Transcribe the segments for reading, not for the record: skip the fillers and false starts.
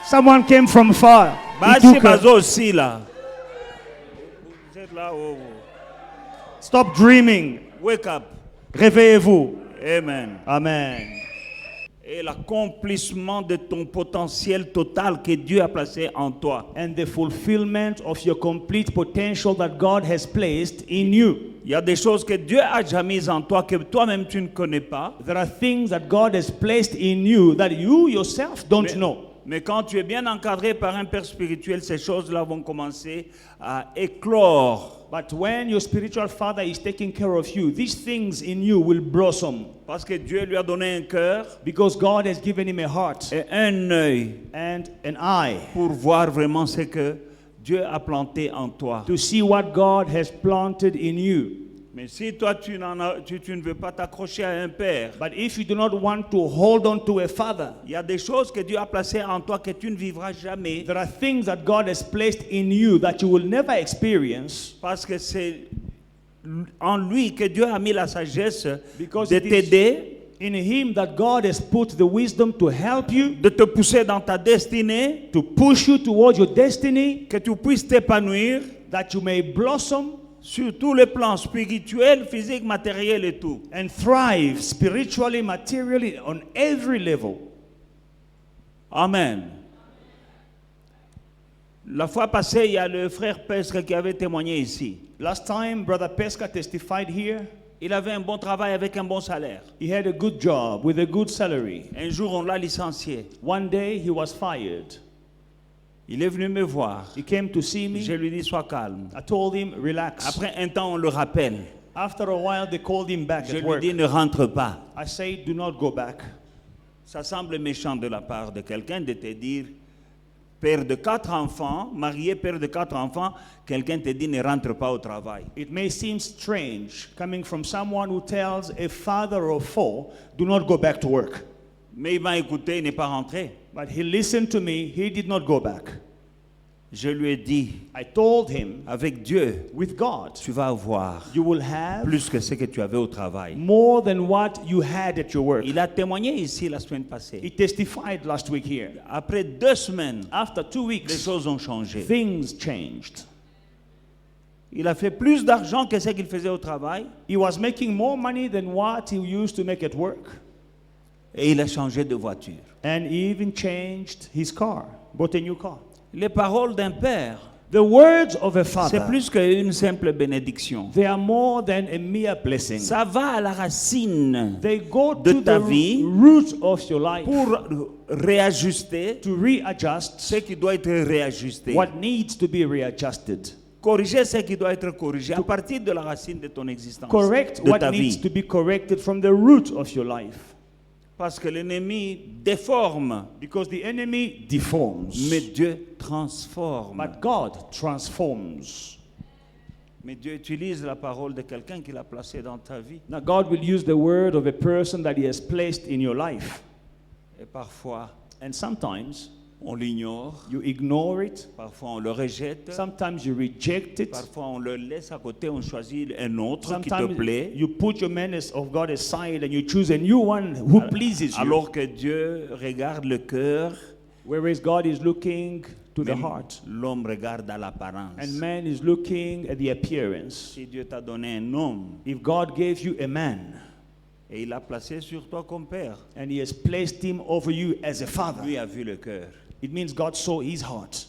Someone came from far. He Basi took her. bazo aussi là. Vous êtes là, oh, oh. Stop dreaming. Wake up. Réveillez-vous. Amen. Amen. Et l'accomplissement de ton potentiel total que Dieu a placé en toi. And the fulfillment of your complete potential that God has placed in you. Il y a des choses que Dieu a déjà mises en toi que toi-même tu ne connais pas. There are things that God has placed in you that you yourself don't know. Mais quand tu es bien encadré par un père spirituel, ces choses-là vont commencer à éclore. But when your spiritual father is taking care of you, these things in you will blossom. Parce que Dieu lui a donné un cœur Because God has given him a heart et un œil and an eye pour voir vraiment ce que Dieu a planté en toi. to see what God has planted in you. Mais si toi tu ne veux pas t'accrocher à un père, But if you do not want to hold on to a father, il y a des choses que Dieu a placées en toi que tu ne vivras jamais. there are things that God has placed in you that you will never experience. Parce que c'est en lui que Dieu a mis la sagesse Because de it is t'aider, in him that God has put the wisdom to help you, de te pousser dans ta destinée, to push you towards your destiny, que tu puisses t'épanouir that you may blossom sur tous les plans spirituels, physiques, matériels et tout. and thrive spiritually, materially, on every level. Amen. La fois passée, il y a le frère Pestre qui avait témoigné ici. Last time, Brother Pesca testified here. Il avait un bon travail avec un bon salaire. He had a good job with a good salary. Un jour, on l'a licencié. One day, he was fired. Il est venu me voir. He came to see me. Je lui dis, sois calme. I told him, relax. Après un temps, on le rappelle. After a while, they called him back Je at lui work. dis, ne rentre pas. I said, do not go back. Ça semble méchant de la part de quelqu'un de te dire, père de 4 enfants, marié, père de 4 enfants, quelqu'un te dit, ne rentre pas au travail. It may seem strange coming from someone who tells a father of 4, do not go back to work. Mais il m'a écouté, il n'est pas rentré. But he listened to me, he did not go back. Je lui ai dit, I told him, avec Dieu, with God, tu vas avoir you will have plus que ce que tu avais au travail. more than what you had at your work. Il a témoigné ici la semaine passée. He testified last week here. Après 2 semaines, After 2 les weeks, choses ont changé. things changed. Il a fait plus d'argent que ce qu'il faisait au travail He was making more money than what he used to make at work. et il a changé de voiture. And he even changed his car, bought a new car. Les paroles d'un père, The words of a c'est father, plus qu'une simple bénédiction. they are more than a mere blessing. Ça va à la racine They go de to ta the vie root of your life pour réajuster to readjust ce qui doit être réajusté. what needs to be readjusted. Corriger ce qui doit être corrigé à partir de la racine de ton existence, Correct de what ta needs vie. to be corrected from the root of your life. Parce que l'ennemi déforme, Because the enemy deforms, mais Dieu transforme. but God transforms. Mais Dieu utilise la parole de quelqu'un qu'il a placé dans ta vie. Now God will use the word of a person that he has placed in your life. Et parfois, And sometimes on l'ignore, you ignore it. parfois on le rejette, Sometimes you reject it. parfois on le laisse à côté, on choisit un autre qui te Sometimes plaît, you put your menace of God aside and you choose a new one who pleases you. alors que Dieu regarde le cœur, Whereas God is looking to the mais heart. l'homme regarde à l'apparence. And man is looking at the appearance. Si Dieu t'a donné un homme If God gave you a man et il l'a placé sur toi comme père, and he has placed him over you as a father, lui a vu le cœur. it means God saw his heart.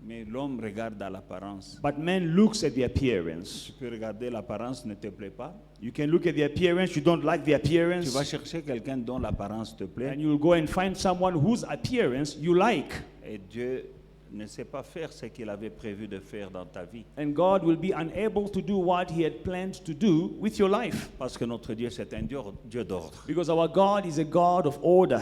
Mais l'homme regarde à l'apparence. But man looks at the appearance. Tu peux regarder l'apparence ne te plaît pas. You can look at the appearance, you don't like the Tu appearance, vas chercher quelqu'un dont l'apparence te plaît. and you'll go and find someone whose appearance you like. Et Dieu ne sait pas faire ce qu'il avait prévu de faire dans ta vie. And God will be unable to do what he had planned to do with your life. Parce que notre Dieu, c'est un Dieu d'ordre. Because our God is a God of order.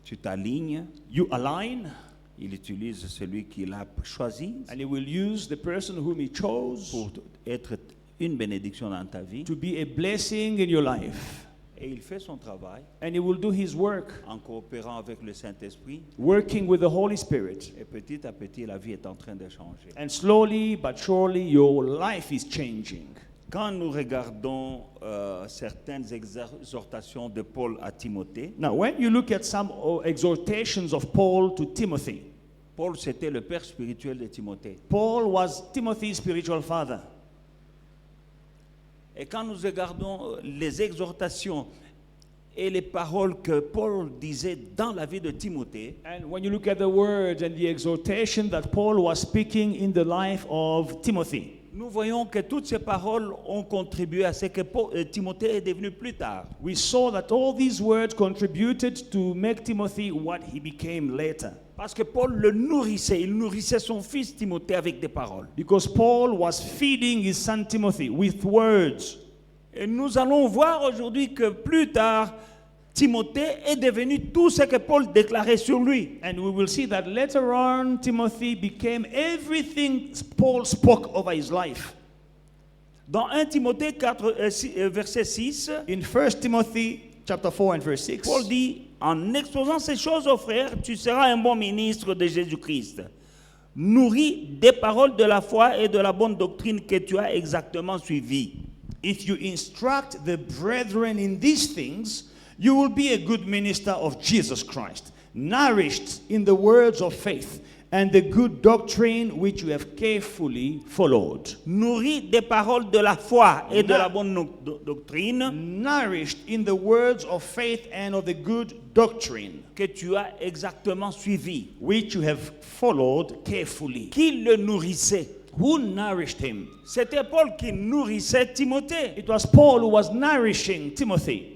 Tu t'alignes, You align, il utilise celui qu'il a choisi and he will use the person whom he chose pour être une bénédiction dans ta vie. to be a blessing in your life. Et il fait son travail And he will do his work, en coopérant avec le Saint-Esprit. working with the Holy Spirit. Et petit à petit, la vie est en train de changer. And slowly but surely, your life is changing. Quand nous regardons certaines exhortations de Paul à Timothée, Now, when you look at some exhortations of Paul to Timothy, Paul c'était le père spirituel de Timothée. Paul was Timothy's spiritual father. Et quand nous regardons les exhortations et les paroles que Paul disait dans la vie de Timothée, And when you look at the words and the exhortation that Paul was speaking in the life of Timothy, nous voyons que toutes ces paroles ont contribué à ce que Timothée est devenu plus tard. we saw that all these words contributed to make Timothy what he became later. Parce que Paul le nourrissait, il nourrissait son fils Timothée avec des paroles. Because Paul was feeding his son Timothy with words. Et nous allons voir aujourd'hui que plus tard, Timothée est devenu tout ce que Paul déclarait sur lui. And we will see that later on, Timothy became everything Paul spoke over his life. Dans 1 Timothée 4, verset 6, In 1 Timothy chapter 4 and verse 6, Paul dit, en exposant ces choses aux frères, tu seras un bon ministre de Jésus-Christ, nourri des paroles de la foi et de la bonne doctrine que tu as exactement suivies. if you instruct the brethren in these things, you will be a good minister of Jesus Christ, nourished in the words of faith and the good doctrine which you have carefully followed. Nourri des paroles de la foi et de la bonne doctrine Nourished in the words of faith and of the good doctrine que tu as exactement suivies. which you have followed carefully. Qui le nourrissait? Who nourished him? C'était Paul qui nourrissait Timothée. It was Paul who was nourishing Timothy.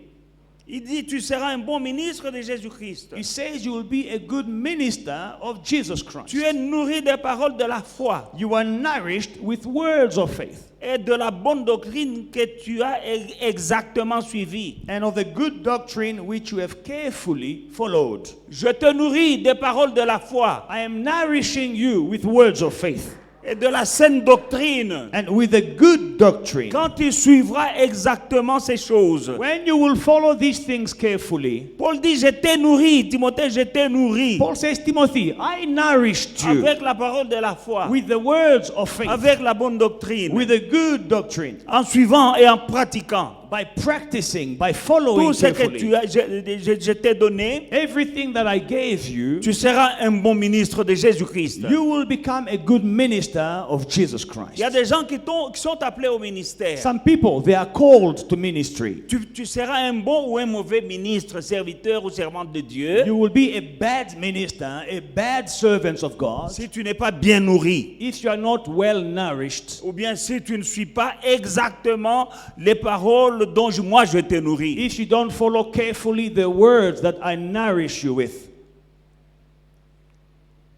Il dit, tu seras un bon ministre de Jésus-Christ. He says you will be a good minister of Jesus Christ. Tu es nourri des paroles de la foi You are nourished with words of faith et de la bonne doctrine que tu as exactement suivie. and of the good doctrine which you have carefully followed. Je te nourris des paroles de la foi I am nourishing you with words of faith et de la saine doctrine. and with the good doctrine. Quand tu suivras exactement ces choses. When you will follow these things carefully, Paul dit, je t'ai nourri. Timothée, je t'ai nourri. Paul says, Timothy, I nourished you Avec la parole de la foi. with the words of faith, Avec la bonne doctrine. with the good doctrine, En suivant et en pratiquant. by practicing, by following Tout ce que carefully. je t'ai donné, Everything that I gave you, tu seras un bon ministre de Jésus-Christ. you will become a good minister of Jesus Il Christ. y a des gens qui sont appelés au ministère. Some people, they are called to ministry. Tu seras un bon ou un mauvais ministre, serviteur ou servante de Dieu, You will be a bad minister, a bad servant of God, si tu n'es pas bien nourri. if you are not well nourished, Ou bien si tu ne suis pas exactement les paroles dont moi je t'ai nourri. if you don't follow carefully the words that I nourish you with.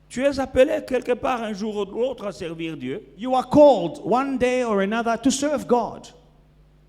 Tu es appelé quelque part un jour ou l'autre à servir Dieu. You are called one day or another to serve God.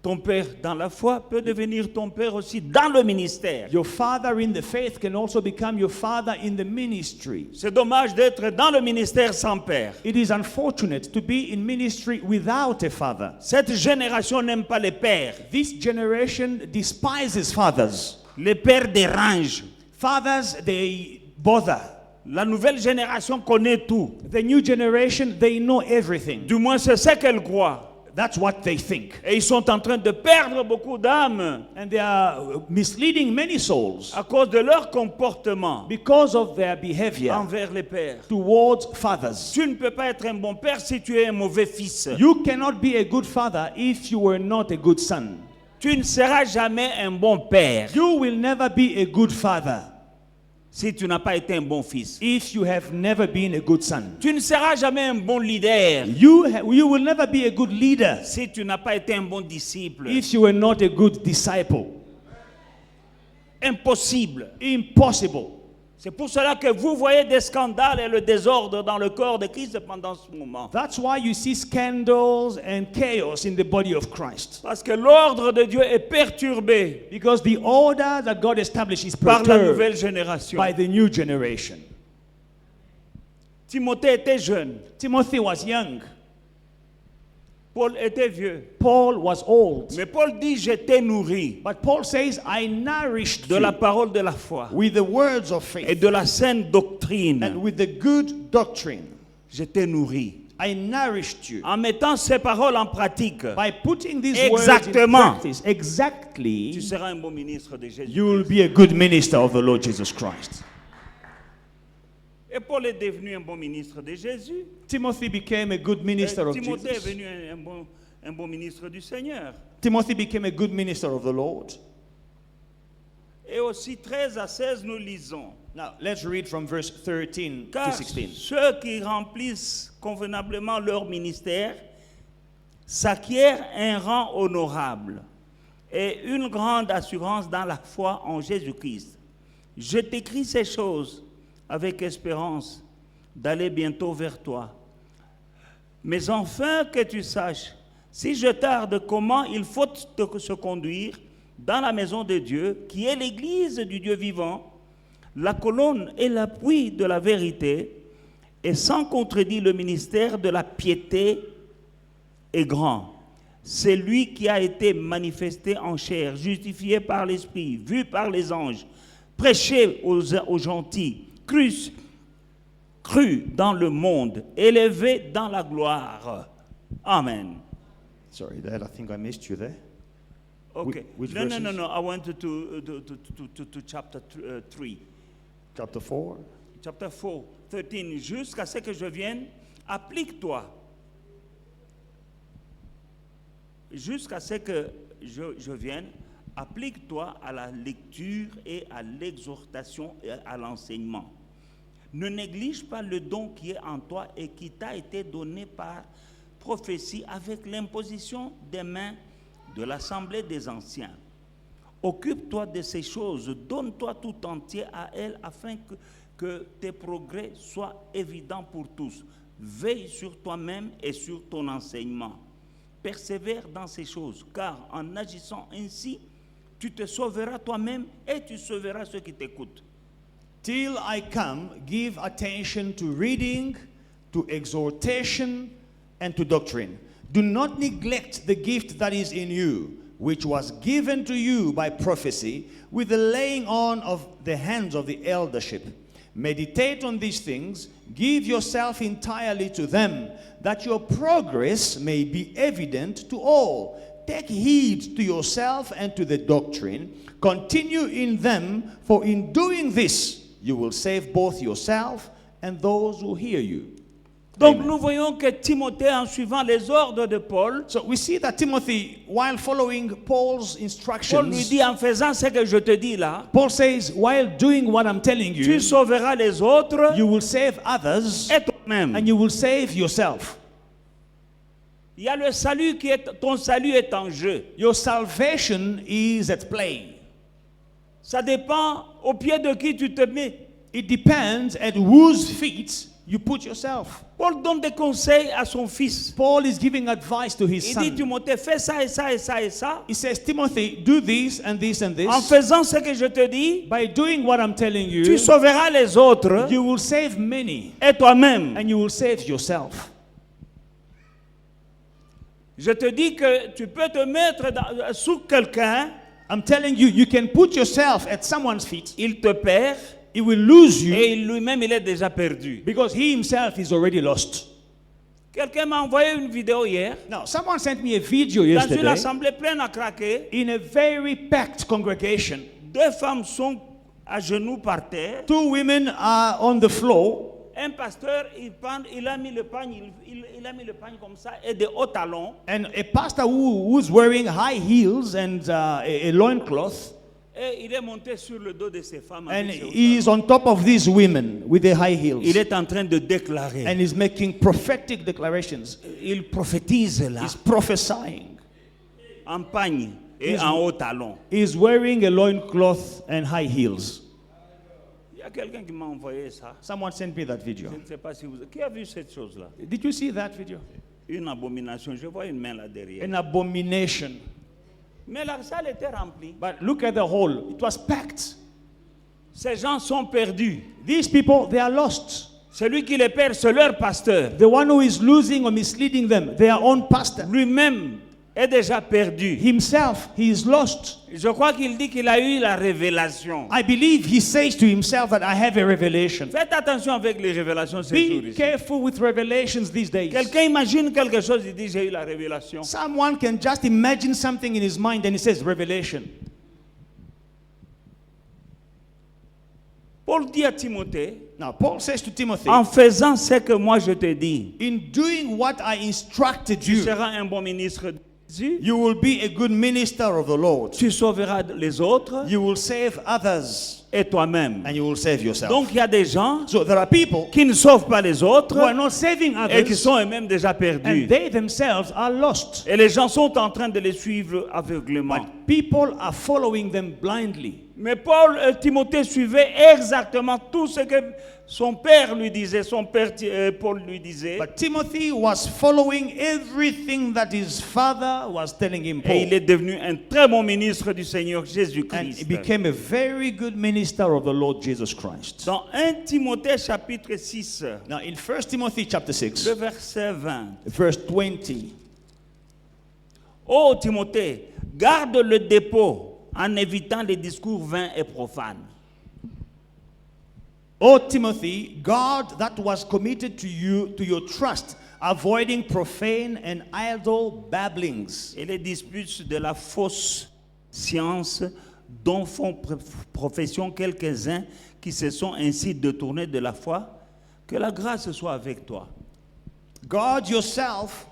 Ton père dans la foi peut devenir ton père aussi dans le ministère. Your father in the faith can also become your father in the ministry. C'est dommage d'être dans le ministère sans père. It is unfortunate to be in ministry without a father. Cette génération n'aime pas les pères. This generation despises fathers. Les pères dérangent. Fathers, they bother. La nouvelle génération connaît tout. The new generation, they know everything. Du moins, c'est ce qu'elle croit. That's what they think. Et ils sont en train de perdre beaucoup d'âmes And they are misleading many souls à cause de leur comportement because of their behavior envers les pères. towards fathers. Tu ne peux pas être un bon père si tu es un mauvais fils. You cannot be a good father if you were not a good son. Tu ne seras jamais un bon père You will never be a good father si tu n'as pas été un bon fils. if you have never been a good son. Tu ne seras jamais un bon leader You will never be a good leader si tu n'as pas été un bon disciple. if you were not a good disciple. Impossible. Impossible. C'est pour cela que vous voyez des scandales et le désordre dans le corps de Christ pendant ce moment. That's why you see scandals and chaos in the body of Christ. Parce que l'ordre de Dieu est perturbé Because the order that God established is par la perturbed nouvelle génération. by the new generation. Timothée était jeune. Timothy was young. Paul était vieux. Paul was old. Mais Paul dit, je t'ai nourri But Paul says, I nourished de la you parole de la foi with the words of et faith de la saine doctrine. and with the good doctrine. Je t'ai nourri. I nourished you. En mettant ces paroles en pratique, By putting these words in Exactement. practice, exactly, tu seras un bon ministre de Jésus. you will be a good minister of the Lord Jesus Christ. Et Paul est devenu un bon ministre de Jésus. Timothy became a good minister of Timothée est Jesus. devenu un bon ministre du Seigneur. Timothy became a good minister of the Lord. Et aussi 13 à 16, nous lisons. Now, let's read from verse 13 to Car 16. ceux qui remplissent convenablement leur ministère s'acquièrent un rang honorable et une grande assurance dans la foi en Jésus-Christ. Je t'écris ces choses avec espérance d'aller bientôt vers toi. Mais enfin que tu saches, si je tarde, comment il faut se conduire dans la maison de Dieu, qui est l'église du Dieu vivant, la colonne et l'appui de la vérité, et sans contredit le ministère de la piété est grand. C'est lui qui a été manifesté en chair, justifié par l'Esprit, vu par les anges, prêché aux gentils, cru dans le monde, élevé dans la gloire. Amen. Sorry, Dad, I think I missed you there. Okay. Which No. verses? I went to chapter 3. Chapter 4. Chapter 4, 13. Jusqu'à ce que je vienne, applique-toi. Jusqu'à ce que je vienne, applique-toi à la lecture et à l'exhortation et à l'enseignement. Ne néglige pas le don qui est en toi et qui t'a été donné par prophétie avec l'imposition des mains de l'assemblée des anciens. Occupe-toi de ces choses, donne-toi tout entier à elles afin que tes progrès soient évidents pour tous. Veille sur toi-même et sur ton enseignement. Persévère dans ces choses, car en agissant ainsi, tu te sauveras toi-même et tu sauveras ceux qui t'écoutent. Till I come, give attention to reading, to exhortation, and to doctrine. Do not neglect the gift that is in you, which was given to you by prophecy, with the laying on of the hands of the eldership. Meditate on these things, give yourself entirely to them, that your progress may be evident to all. Take heed to yourself and to the doctrine. Continue in them, for in doing this, you will save both yourself and those who hear you. Donc Amen. nous voyons que Timothée, en suivant les ordres de Paul, So we see that Timothy, while following Paul's Paul lui instructions, dit, en faisant ce que je te dis là, Paul says, while doing what I'm telling tu you, sauveras les autres you will save others et toi-même. and you will save yourself. Il y a le salut ton salut est en jeu. Your salvation is at play. Ça dépend au pied de qui tu te mets. It depends at whose feet you put yourself. Paul donne des conseils à son fils. Paul is giving advice to his Il dit, son. Timothée, fais ça et ça et ça et ça. He says, Timothy, do this and this and En this. faisant ce que je te dis, By doing what I'm telling tu you, sauveras les autres you will save many et toi-même. and you will save yourself. Je te dis que tu peux te mettre sous quelqu'un, I'm telling you, you can put yourself at someone's feet. il te perd He will lose you et lui-même il est déjà perdu. because he himself is already lost. Quelqu'un m'a envoyé une vidéo hier Now, someone sent me a video dans une yesterday assemblée pleine à craquer. in a very packed congregation. 2 femmes sont à genoux par terre. 2 women are on the floor. Un pasteur, il a mis le pagne, il a mis le pagne comme ça et des hauts talons. And a pastor who's wearing high heels and a loincloth, Et il est monté sur le dos de ces femmes. and avec ses hauts he is on top of these women with the high heels. Il est en train de déclarer. And he's making prophetic declarations. Il prophétise là, He's prophesying. en pagne et He's- en haut talon. He's wearing a loincloth and high heels. Il y a quelqu'un qui m'a envoyé ça. Someone sent me that video. Je ne sais pas si vous... Qui a vu cette chose-là? Did you see that video? Une abomination. Je vois une main là derrière. An abomination. Mais la salle était remplie. But look at the hall. It was packed. Ces gens sont perdus. These people, they are lost. Celui qui les perd, c'est leur pasteur. The one who is losing or misleading them, their own pastor. Lui-même, est déjà perdu. Himself, he is lost. Je crois qu'il dit qu'il a eu la révélation. I believe he says to himself that I have a revelation. Faites attention avec les révélations ces jours Be ici. careful with revelations these days. Quelqu'un imagine quelque chose, il dit j'ai eu la révélation. Someone can just imagine something in his mind and he says revelation. Paul dit à Timothée, Now, Paul says to Timothy, en faisant ce que moi je te dis, in doing what I instructed tu you, seras un bon ministre de Jésus, you will be a good minister of the Lord. tu sauveras les autres You will save others et toi-même. and you will save yourself. Donc il y a des gens So there are people qui ne sauvent pas les autres who are not saving et qui others sont eux-mêmes déjà perdus. and they themselves are lost. Et les gens sont en train de les suivre aveuglément. But people are following them blindly. Mais Timothée suivait exactement tout ce que son père lui disait, son père Paul lui disait. But Timothy was following everything that his father was telling him. Et il Paul. est devenu un très bon ministre du Seigneur And he Jésus-Christ. became a very good minister of the Lord Jesus Christ. Dans 1 Timothée chapitre 6, Now in 1 Timothy chapter 6, le verset 20. verse 20, Ô Timothée, garde le dépôt en évitant les discours vains et profanes. O Timothy, guard that was committed to you, to your trust, avoiding profane and idle babblings. Et les disputes de la fausse science dont font profession quelques-uns qui se sont ainsi détournés de la foi, que la grâce soit avec toi. Guard yourself,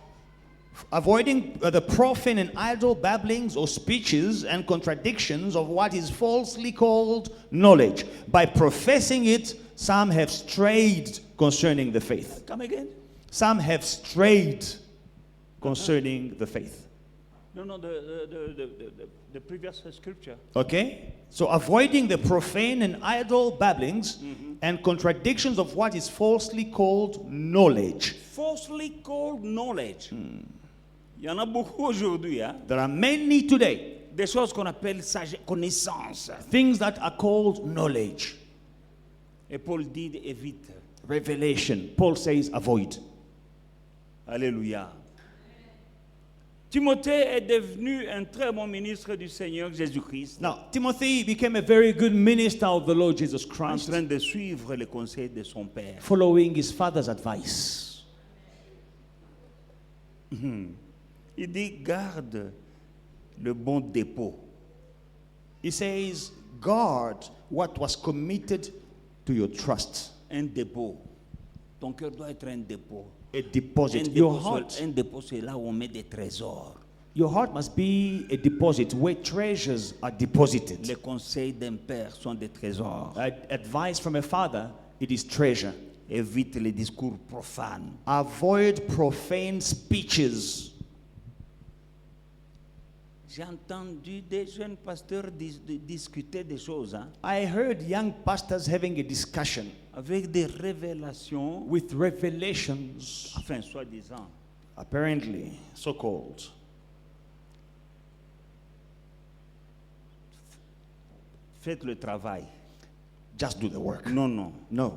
avoiding the profane and idle babblings or speeches and contradictions of what is falsely called knowledge. By professing it, some have strayed concerning the faith. Come again? Some have strayed concerning the faith. No, the previous scripture. Okay? So avoiding the profane and idle babblings and contradictions of what is falsely called knowledge. Falsely called knowledge. Il y en a beaucoup aujourd'hui, hein? There are many today, Des choses qu'on appelle connaissance. things that are called knowledge. Et Paul dit évite. Revelation. Paul says avoid. Alléluia. Timothée est devenu un très bon ministre du Seigneur Jésus-Christ, Now, Timothy became a very good minister of the Lord Jesus en Christ, train de suivre les conseils de son père. following his father's advice. Il dit garde le bon dépôt. He says, guard what was committed to your trust. Un dépôt. Ton cœur doit être un dépôt. A deposit. Un dépôt, c'est là où on met des trésors. Your heart must be a deposit where treasures are deposited. Les conseils d'un père sont des trésors. Advice from a father, it is treasure. Évite les discours profanes. Avoid profane speeches. J'ai entendu des jeunes pasteurs discuter des choses, hein, I heard young pastors having a discussion avec des révélations, with revelations, enfin soi-disant. apparently so-called. Faites le travail. Just do the work. Non. No,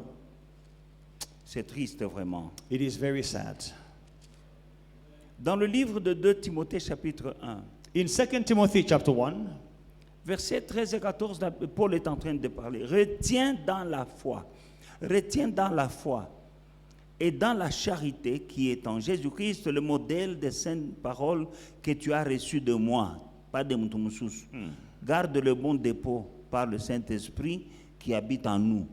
C'est triste vraiment. it is very sad. Dans le livre de 2 Timothée chapitre 1, In 2 Timothy chapter 1, versets 13 et 14, là, Paul est en train de parler. Retiens dans la foi et dans la charité qui est en Jésus-Christ le modèle des saintes paroles que tu as reçues de moi, pas de Moutoumoussous. Garde le bon dépôt par le Saint-Esprit qui habite en nous.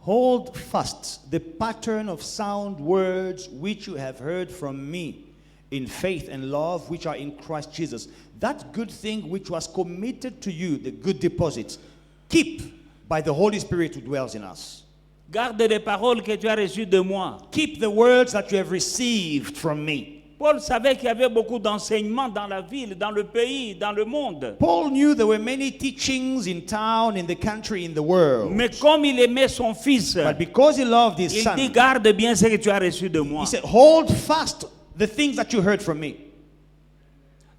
hold fast the pattern of sound words which you have heard from me in faith and love which are in Christ Jesus. That good thing which was committed to you, the good deposit, keep by the Holy Spirit who dwells in us. Garde les paroles que tu as reçues de moi. Keep the words that you have received from me. Paul savait qu'il y avait beaucoup d'enseignements dans la ville, dans le pays, dans le monde. Paul knew there were many teachings in town, in the country, in the world. Mais comme il aimait son fils, But because he loved his il son, dit garde bien ce que tu as reçu de moi. he said, hold fast the things that you heard from me.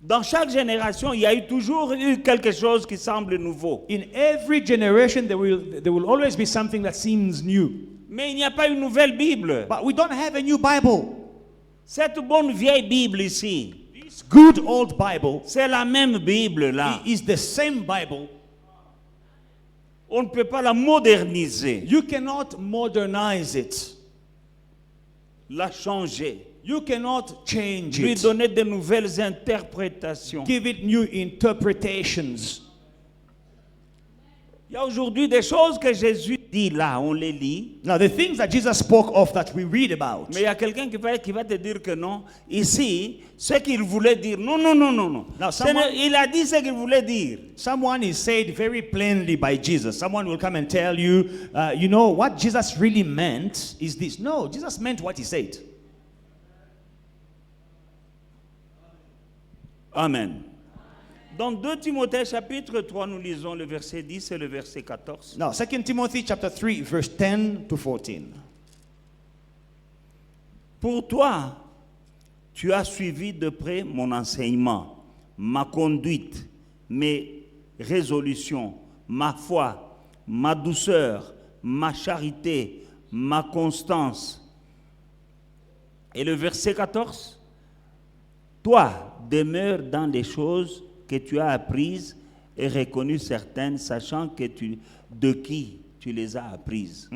Dans chaque génération, il y a eu toujours eu quelque chose qui semble nouveau. In every generation, there will always be something that seems new. Mais il n'y a pas une nouvelle Bible. But we don't have a new Bible. Cette bonne vieille Bible ici, good old Bible c'est la même Bible là. is the same Bible. On ne peut pas la moderniser, You cannot modernize it. la changer, You cannot change lui it. donner de nouvelles interprétations. Give it new interpretations. Il y a aujourd'hui des choses que Jésus dit là, on les lit. Now, the things that Jesus spoke of that we read about, Mais il y a quelqu'un qui va te dire que non. Ici, ce qu'il voulait dire, non, non, non, non, non. Now, someone- Il a dit ce qu'il voulait dire. someone is said very plainly by Jesus. Someone will come and tell you, you know, what Jesus really meant is this. No, Jesus meant what he said. Amen. Dans 2 Timothée chapitre 3, nous lisons le verset 10 et le verset 14. Now, 2 Timothy chapter 3, verse 10 to 14. Pour toi, tu as suivi de près mon enseignement, ma conduite, mes résolutions, ma foi, ma douceur, ma charité, ma constance. Et le verset 14, toi, demeure dans les choses que tu as apprises et reconnues certaines, sachant que de qui tu les as apprises.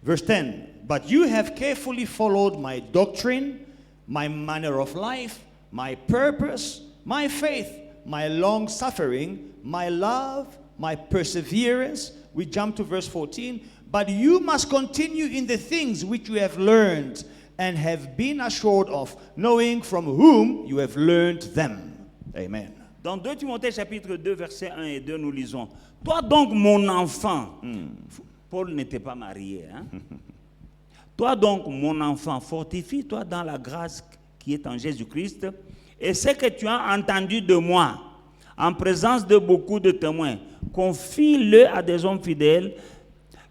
Verse 10. But you have carefully followed my doctrine, my manner of life, my purpose, my faith, my long suffering, my love, my perseverance. We jump to verse 14. But you must continue in the things which you have learned and have been assured of, knowing from whom you have learned them. Amen. Dans 2 Timothée chapitre 2, versets 1 et 2, nous lisons, toi donc mon enfant, Paul n'était pas marié, hein? Toi donc mon enfant, fortifie-toi dans la grâce qui est en Jésus-Christ, et ce que tu as entendu de moi, en présence de beaucoup de témoins, confie-le à des hommes fidèles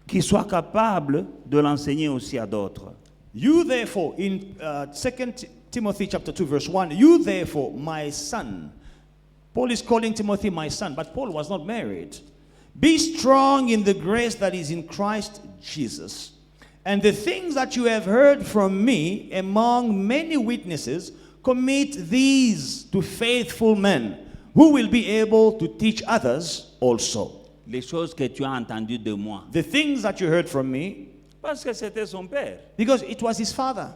qui soient capables de l'enseigner aussi à d'autres. You therefore, in 2 Timothy chapter 2, verse 1, you therefore, my son. Paul is calling Timothy my son, but Paul was not married. Be strong in the grace that is in Christ Jesus. And the things that you have heard from me among many witnesses, commit these to faithful men who will be able to teach others also. Les choses que tu as entendues de moi. The things that you heard from me, Parce que c'était son père. because it was his father.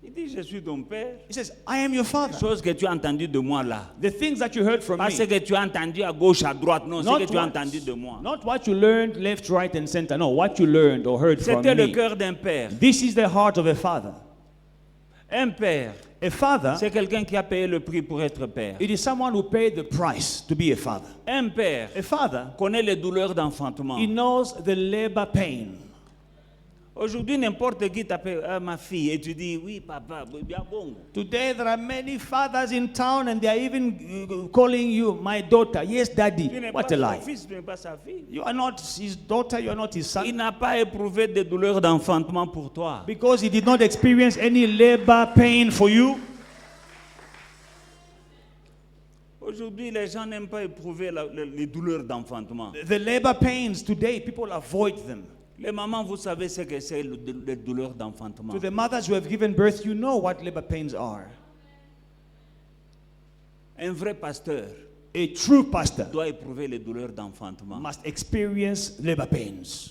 Il dit, je suis ton père. He says, I am your Les father. choses que tu as entendues de moi là. The things that you heard from Pas ce me. que tu as entendu à gauche, à droite. Non, ce Not que tu as what- entendu de moi. Not what you learned left, right, and center. No, what you learned or heard from C'était le me. cœur d'un père. This is the heart of a father. Un père, A father, c'est quelqu'un qui a payé le prix pour être père. it is someone who paid the price to be a father. Un père A father, connaît les douleurs d'enfantement. he knows the labor pain. Aujourd'hui, n'importe qui t'appelle ma fille et tu dis oui, papa, bien bon. Today, there are many fathers in town and they are even calling you my daughter. Yes, daddy. Tu n'es What pas a son lie. fils, tu n'es pas sa fille. You are not his daughter, you are not his Il son. n'a pas éprouvé de douleurs d'enfantement pour toi. Because he did not experience any labor pain for you. Aujourd'hui, les gens n'aiment pas éprouver les douleurs d'enfantement. The labor pains today, people avoid them. Les mamans, vous savez ce que c'est les douleurs d'enfantement. To the mothers who have given birth, you know what labor pains are. Un vrai pasteur A true pastor doit éprouver les douleurs d'enfantement. must experience labor pains.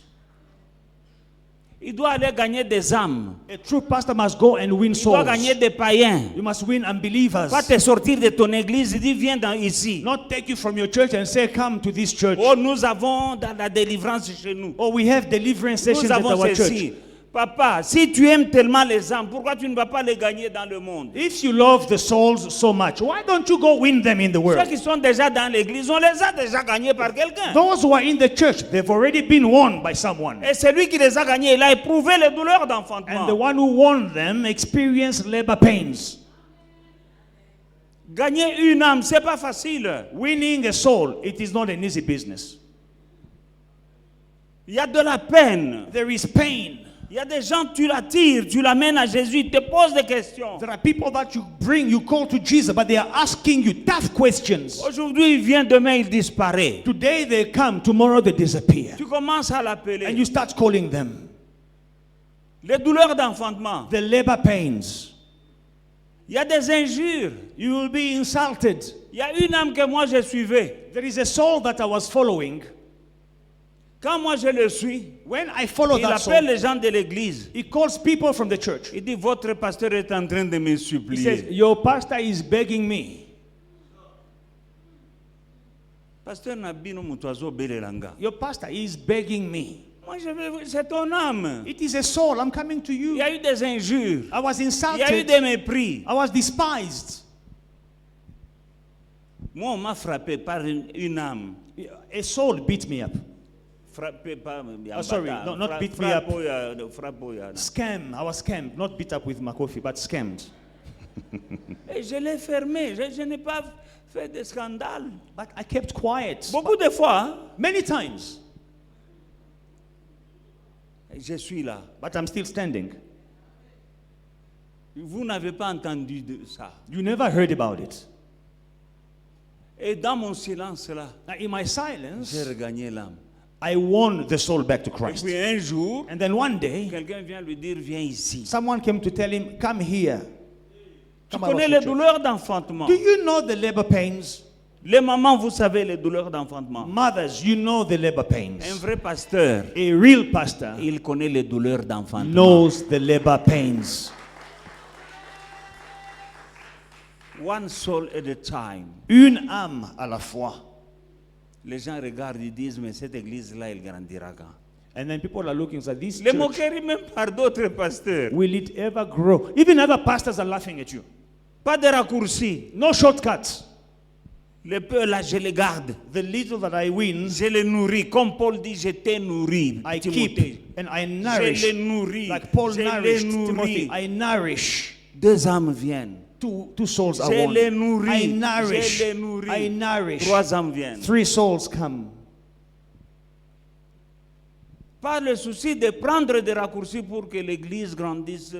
Il doit aller gagner des âmes. A true pastor must go and win Il doit souls. gagner des païens. You must win unbelievers. Pas te sortir de ton église et dire viens ici. Not take you from your church and say, come to this church. Oh, nous avons dans la délivrance chez nous. Or we have deliverance Nous sessions at avons our ceci. church. Papa, si tu aimes tellement les âmes, pourquoi tu ne vas pas les gagner dans le monde? If you love the souls so much, why don't you go win them in the Ceux world? qui sont déjà dans l'église, on les a déjà gagnés par quelqu'un. Those who are in the church, they've already been won by someone. Et celui qui les a gagnés, il a éprouvé les douleurs And the d'enfantement. one who won them experienced labor pains. Gagner une âme, c'est pas facile. Winning a soul, it is not an easy business. Il y a de la peine. There is pain. Il y a des gens, tu l'attires, tu l'amènes à Jésus, il te pose des questions. There are people that you bring, you call to Jesus, but they are asking you tough questions. Aujourd'hui, il vient, demain, il disparaît. Today they come, tomorrow they disappear. Tu commences à And l'appeler. you start calling them. Les douleurs d'enfantement. The labor pains. Il y a des injures. You will be insulted. Il y a une âme que moi je suivais. There is a soul that I was following. Quand moi je le suis, When I follow il that appelle soul, les gens de l'église. he calls people from the church. Il dit, votre pasteur est en train de me He says, supplier. your pastor is begging me. Pasteur Nabino Mutuazo Belelanga. Your pastor is begging me. Moi je vais, c'est ton âme. It is a soul. I'm coming to Il you. y a eu des injures. I was Il y a eu insulted. des mépris. I was despised. Moi, on m'a frappé par une âme. A soul beat me up. Frappé par... Oh, sorry, no, not beat me up. Frappe. Scam. I was scammed. Not beat up with my coffee, but scammed. Et je l'ai fermé. Je n'ai pas fait de scandale. But I kept quiet. Beaucoup de fois, hein, Many times. je suis là. But I'm still standing. Vous n'avez pas entendu de ça. You never heard about it. Et dans mon silence là, Now, in my j'ai silence, regagné l'âme. I won the soul back to Et Christ. puis un jour, And then one day, quelqu'un vient lui dire, viens ici. someone came to tell him, come here. Tu Come out of connais the les church. douleurs d'enfantement. Do you know the labor pains? Les mamans, vous savez les douleurs d'enfantement. Mothers, you know the labor Un pains. vrai pasteur, A real pastor il connaît les douleurs d'enfantement. knows the labor pains. One soul at a time. Une âme à la fois. Les gens regardent, ils disent, mais cette église-là, elle grandira quand? And then people are looking at this Les church. moqueries même par d'autres pasteurs. Will it ever grow? Even other pastors are laughing at you. Pas de raccourcis. No shortcuts. Les peu là, je les garde. The little that I win, Je les nourris. Comme Paul dit, je t'ai nourri. I Timothée. keep and I nourish. Je les nourris. Like Paul je les nourished nourris. Timothy. I nourish. Deux âmes viennent. Two souls are Je one. les nourris. I nourish. Je les nourris. I nourish. Trois âmes viennent. 3 souls come. Pas le souci de prendre des raccourcis pour que l'église grandisse.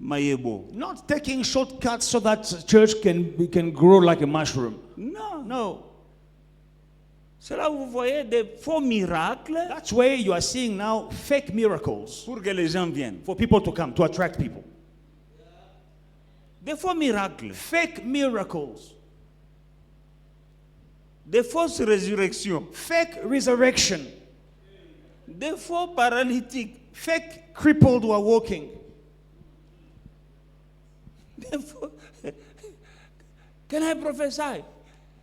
Maïebo. Not taking shortcuts so that church can grow like a mushroom. Non. No. C'est là où vous voyez des faux miracles That's where you are seeing now fake miracles pour que les gens viennent. for people to come, to attract people. Des faux miracles. Fake miracles. Des fausses résurrections. Fake resurrection. Des faux paralytiques. Fake crippled who are walking. Des faux... Can I prophesy?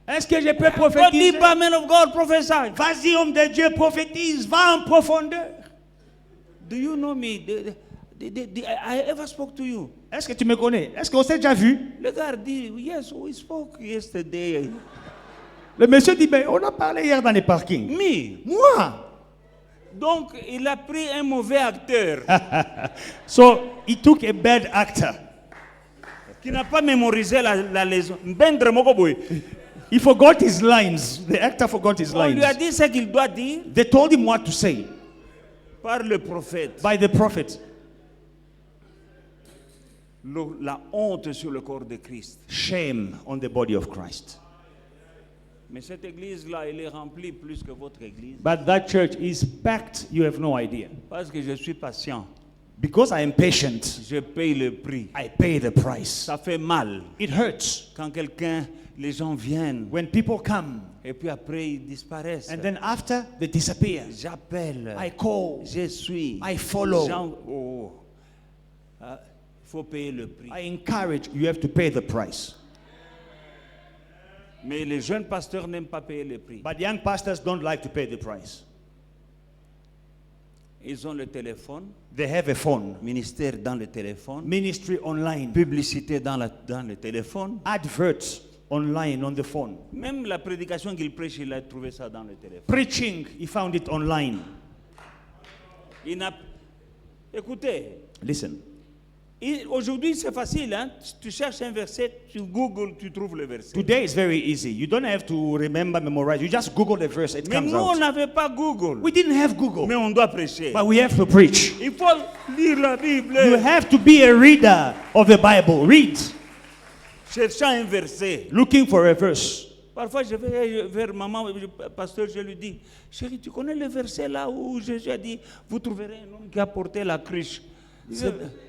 Est-ce que je peux God prophétiser? dit pas, man of God, prophesy. Vas-y, homme de Dieu, prophétise, va en profondeur. Do you know me? I ever spoke to you? Est-ce que tu me connais? Est-ce qu'on s'est déjà vu? Le gars dit, yes, we spoke yesterday. Le monsieur dit, ben, on a parlé hier dans les parkings. Me. Moi? Donc, il a pris un mauvais acteur So, he took a bad actor. qui n'a pas mémorisé la leçon. Mbendre moko boy. He forgot his lines. The actor forgot his On lui a lines. dit ce qu'il doit dire They told him what to say par le prophète. by the prophet. La honte sur le corps de Christ. Shame on the body of Christ. Mais cette église-là, elle est remplie plus que votre église. But that church is packed, you have no idea. Parce que je suis patient. Because I am patient, Je paye le prix. I pay the price. Ça fait mal It hurts quand les gens viennent when people come et puis après ils disparaissent. and then after they disappear. J'appelle, I call, je suis. I follow. Il faut payer le prix. I encourage, you have to pay the price. Mais les jeunes pasteurs n'aiment pas payer le prix. But young pastors don't like to pay the price. Ils ont le téléphone, They have a phone, ministère dans le téléphone, ministry online, publicité dans le téléphone. adverts online on the phone. Même la prédication qu'il prêche, il a trouvé ça dans le téléphone. Preaching, he found it online. Écoutez, Listen, aujourd'hui c'est facile, hein? Tu cherches un verset, tu googles, tu trouves le verset. today is very easy. You don't have to remember, memorize. You just Google the verse, it Mais comes nous, on out. n'avait pas Google. We didn't have Google, Mais on doit prêcher. but we have to preach. Il faut lire la Bible. You have to be a reader of the Bible. Read, Cherchant un verset. looking for a verse. Parfois, je vais vers maman, pasteur, je lui dis, chérie, tu connais le verset là où Jésus a dit, vous trouverez un homme qui a porté la cruche.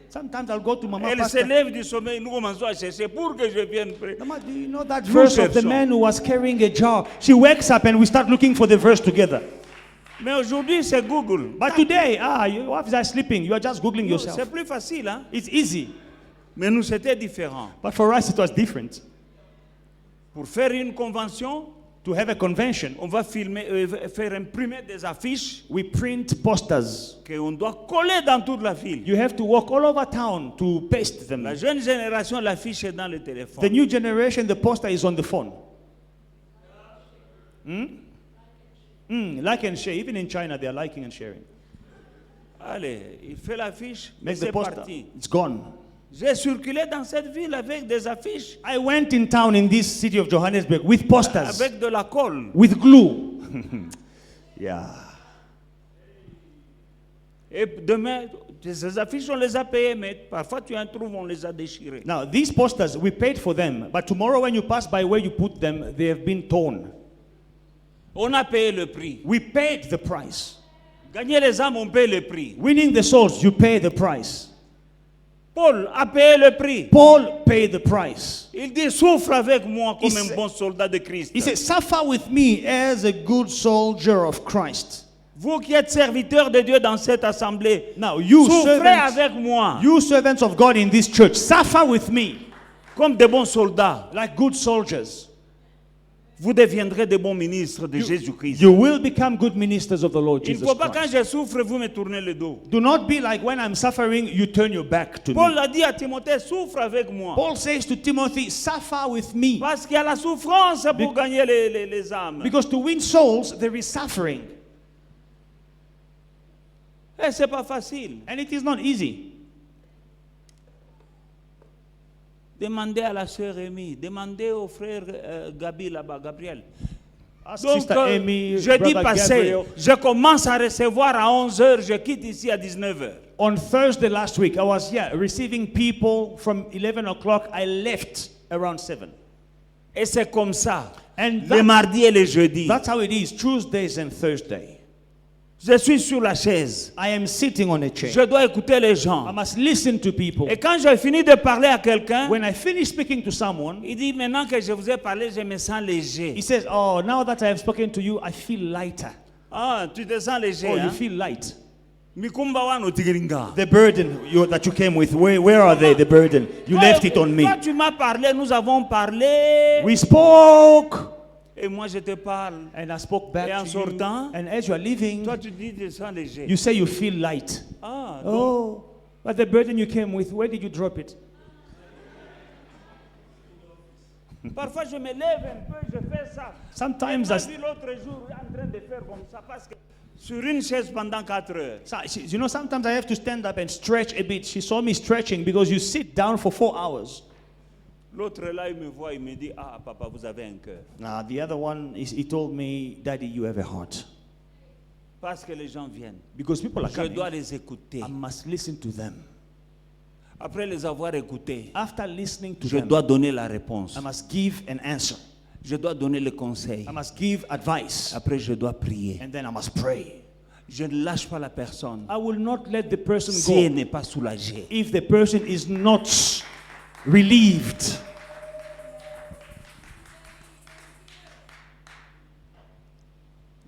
Sometimes I'll go to Mama Elle se Pastor. lève du sommeil, nous commençons à chercher pour que je vienne prêcher. Mama, do you know that Nous verse of the cherchons. man who was carrying a jar? She wakes up and we start looking for the verse together. Mais aujourd'hui, c'est Google. But today, your wives are sleeping. You are just Googling Non, yourself. c'est plus facile, hein? It's easy. Mais nous, c'était différent. But for us, it was different. Pour faire une convention, To have a convention, on va faire imprimer des affiches we print posters. qu'on doit coller dans toute la ville. You have to walk all over town to paste them. La jeune génération, l'affiche est dans le The téléphone. new generation, the poster is on the phone. Like and share. Even in China, they are liking and sharing. Allez, il fait l'affiche, et Make the c'est poster. parti. It's gone. J'ai circulé dans cette ville avec des affiches, I went in town in this city of Johannesburg with posters, avec de la colle. with glue. Yeah. Et demain, ces affiches, on les a payées, mais parfois tu en trouves, on les a déchirées. Now, these posters, we paid for them, but tomorrow when you pass by where you put them, they have been torn. On a payé le prix. We paid the price. Gagner les âmes, on paye le prix. Winning the souls, you pay the price. Paul a payé le prix. Paul paid the price. Il dit, souffre avec moi comme Il un sait- bon soldat de Christ. He said, suffer with me as a good soldier of Christ. Vous qui êtes serviteurs de Dieu dans cette assemblée, Now, you souffrez servants, avec moi you servants of God in this church, suffer with me comme des bons soldats. like good soldiers. Vous deviendrez des bons ministres de Jésus-Christ. You will become good ministers of the Lord Il ne Jesus faut pas quand Christ. je souffre, vous me tournez le dos. Do not be like when I'm suffering, you turn your back to Paul me. a dit à Timothée, souffre avec moi. Paul says to Timothy, suffer with me. Parce qu'il y a la souffrance pour gagner les âmes. Because to win souls, there is suffering. Et c'est pas facile. And it is not easy. Demandez à la sœur Amy, demandez au frère Gabi là-bas, Gabriel. Ask Donc, Sister Amy, jeudi Brother passé, Gabriel. je commence à recevoir à 11h, je quitte ici à 19h. On Thursday last week, I was here receiving people from 11 o'clock. I left around 7. Et c'est comme ça, And les mardis et les jeudis. that's how it is, Tuesdays and Thursday. Je suis sur la chaise. I am sitting on a chair. Je dois écouter les I gens. must listen to people. Et quand j'ai fini de parler à quelqu'un, When I finish speaking to someone, il dit, maintenant que je vous ai parlé, je me sens léger. he says, oh, now that I have spoken to you, I feel lighter. Ah, tu te sens léger, Oh, hein? you feel light. Mikumba wano tigiringa. The burden that you came with, where are they, the burden? You left it on me. Toi, tu m'as parlé, nous avons parlé. We spoke, Et moi, je te parle. and I spoke back Et en to you. sortant, And as you are leaving, Toi, tu dis, tu te sens léger. you say you feel light. Ah, donc, Oh, but the burden you came with, where did you drop it? parfois, je me lève un peu, je fais ça. Sometimes J'ai I, vu l'autre jour en train de faire comme ça parce que sur une chaise pendant 4 heures. you know, sometimes I have to stand up and stretch a bit. She saw me stretching because you sit down for 4 hours. L'autre là, il me voit, il me dit, ah, papa, vous avez un cœur. Now, the other one, he told me, Daddy, you have a heart. Parce que les gens viennent. Because people are Je coming. dois les écouter. I must listen to them. Après les avoir écoutés, After listening to je them, dois donner la réponse. I must give an answer. Je dois donner le conseil. I must give advice. Après, je dois prier. And then I must pray. Je ne lâche pas la personne I will not let the person si elle go n'est pas soulagée. if the person is not relieved.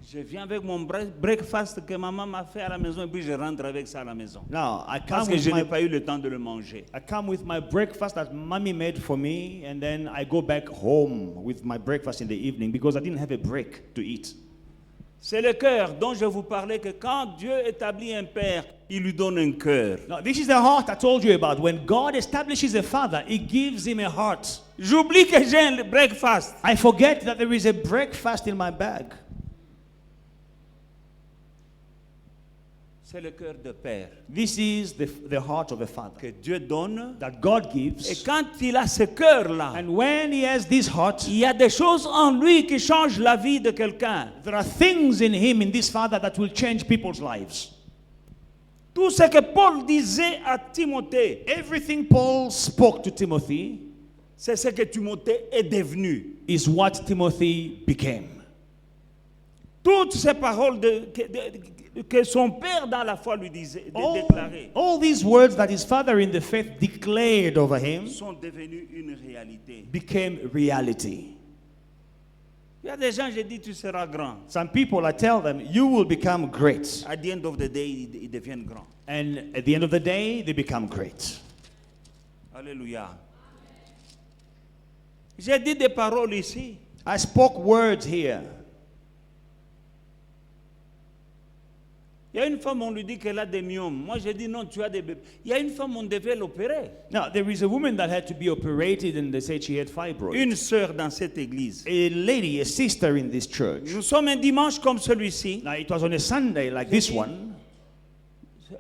Je viens avec mon breakfast que maman m'a fait à la maison et puis je rentre avec ça à la maison. Now, Parce que je n'ai pas eu le temps de le manger. I come with my breakfast that mommy made for me, and then I go back home with my breakfast in the evening because I didn't have a break to eat. C'est le cœur dont je vous parlais que quand Dieu établit un père, il lui donne un cœur. Now, this is the heart I told you about. When God establishes a father, He gives him a heart. J'oublie que j'ai un breakfast. I forget that there is a breakfast in my bag. C'est le cœur de père This is the heart of a father que Dieu donne. that God Et gives. quand il a ce cœur-là, And when He has this heart, il y a des choses en lui qui changent la vie de quelqu'un. there are things in him, in this father, that will change people's lives. Tout ce que Paul disait à Timothée, Everything Paul spoke to Timothy c'est ce que Timothée est devenu. is what Timothy became. Toutes ces paroles que son père dans la foi lui disait, déclarait, All these words that his father in the faith declared over him sont devenues une réalité. became reality. Il y a des gens, j'ai dit, tu seras grand. Some people, I tell them, you will become great. At the end of the day, ils deviennent grands. And at the end of the day, they become great. Alléluia. J'ai dit des paroles ici. I spoke words here. Il y a une femme, on lui dit qu'elle a des myomes. Moi, j'ai dit non, tu as des bébés. Il y a une femme, on devait l'opérer. Now, there is a woman that had to be operated and they said she had fibroids. Une sœur dans cette église. A lady, a sister in this church. Nous sommes un dimanche comme celui-ci. Now, it was on a Sunday like this one.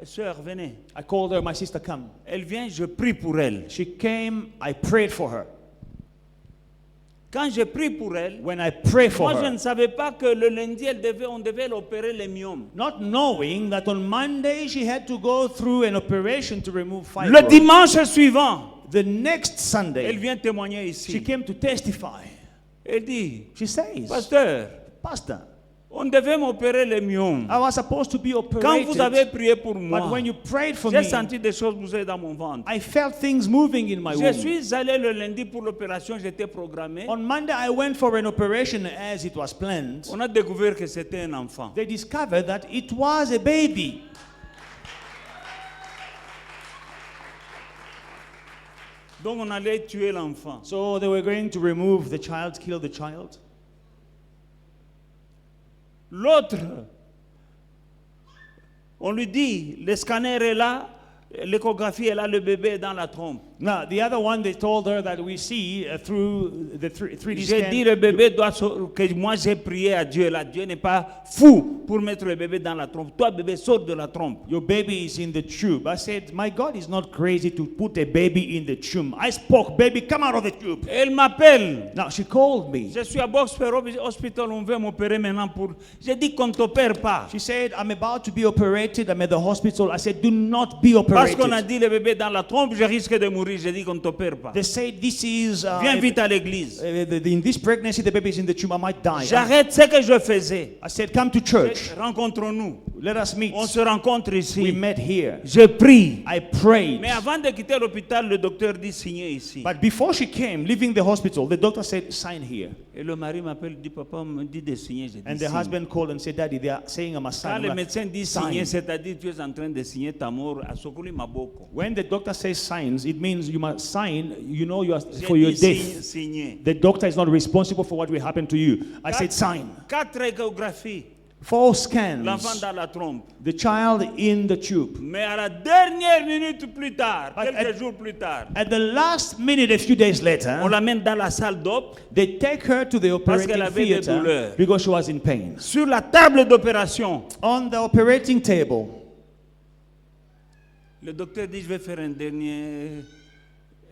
Sœur, venez. I called her, my sister, come. Elle vient, je prie pour elle. She came, I prayed for her. Quand je prie pour elle, When I prayed for moi je her, ne savais pas que le lundi, on devait l'opérer les myomes. not knowing that on Monday she had to go through an operation to remove Le fibroids. dimanche suivant, The next elle Sunday, vient témoigner she ici. came to testify. Elle dit, She says, pasteur, Pastor, on devait m'opérer les myomes. I was supposed to be Quand vous avez operated, prié pour but moi, when you prayed for j'ai me, senti des choses bouger dans mon ventre. I felt things moving in my Je womb. suis allé le lundi pour l'opération, j'étais programmé. On Monday, I went for an operation as it was planned. On a découvert que c'était un enfant. They discovered that it was a baby. Donc on allait tuer l'enfant. So they were going to remove the child, kill the child. L'autre, on lui dit, le scanner est là, l'échographie est là, le bébé est dans la trompe. Now, the other one, they told her that we see through the 3D J'ai dit, scan. le bébé doit, que moi j'ai prié à Dieu, là, Dieu n'est pas fou pour mettre le bébé dans la trompe. Toi, bébé, saute de la trompe. Your baby is in the tube. I said, my God is not crazy to put a baby in the tube. I spoke, baby, come out of the tube. Elle m'appelle. Now, she called me. Je suis à Boxford Hospital, on veut m'opérer maintenant pour... J'ai dit qu'on ne t'opère pas. She said, I'm about to be operated. I'm at the hospital. I said, do not be Parce qu'on a operated. dit le bébé dans la trompe, je risque de mourir. J'ai dit qu'on ne t'opère pas. They said, this is... Viens vite à l'église. in this pregnancy, the baby is in the tube. I might die. J'arrête ce que je faisais. I said, come to church. Rencontrons-nous. Let us meet. On se rencontre We ici. met here. Je prie. I prayed. Mais avant de quitter l'hôpital, le docteur dit signer ici. But before she came, leaving the hospital, the doctor said, sign here. Et le mari m'appelle, dit papa me dit de signer. J'ai dit And the signe. husband called and said, Daddy, they are saying I must Quand sign. le I'm like, médecin dit sign. signer, c'est-à-dire tu es en train de signer ta mort à Sokoli Maboko. When the doctor says signs, it means you must sign, you know, you are J'ai for your dit death. signer. The doctor is not responsible for what will happen to you. I said, sign. 4 échographies. 4 scans. L'enfant dans la trompe. The child in the tube. Mais à la dernière minute plus tard, But quelques jours plus tard, At the last minute, a few days on later, l'amène dans la salle d'op. they take her to the Parce qu'elle operating avait des theater douleurs. because she was in pain. Sur la table d'opération, On the operating table, le docteur dit je vais faire une dernière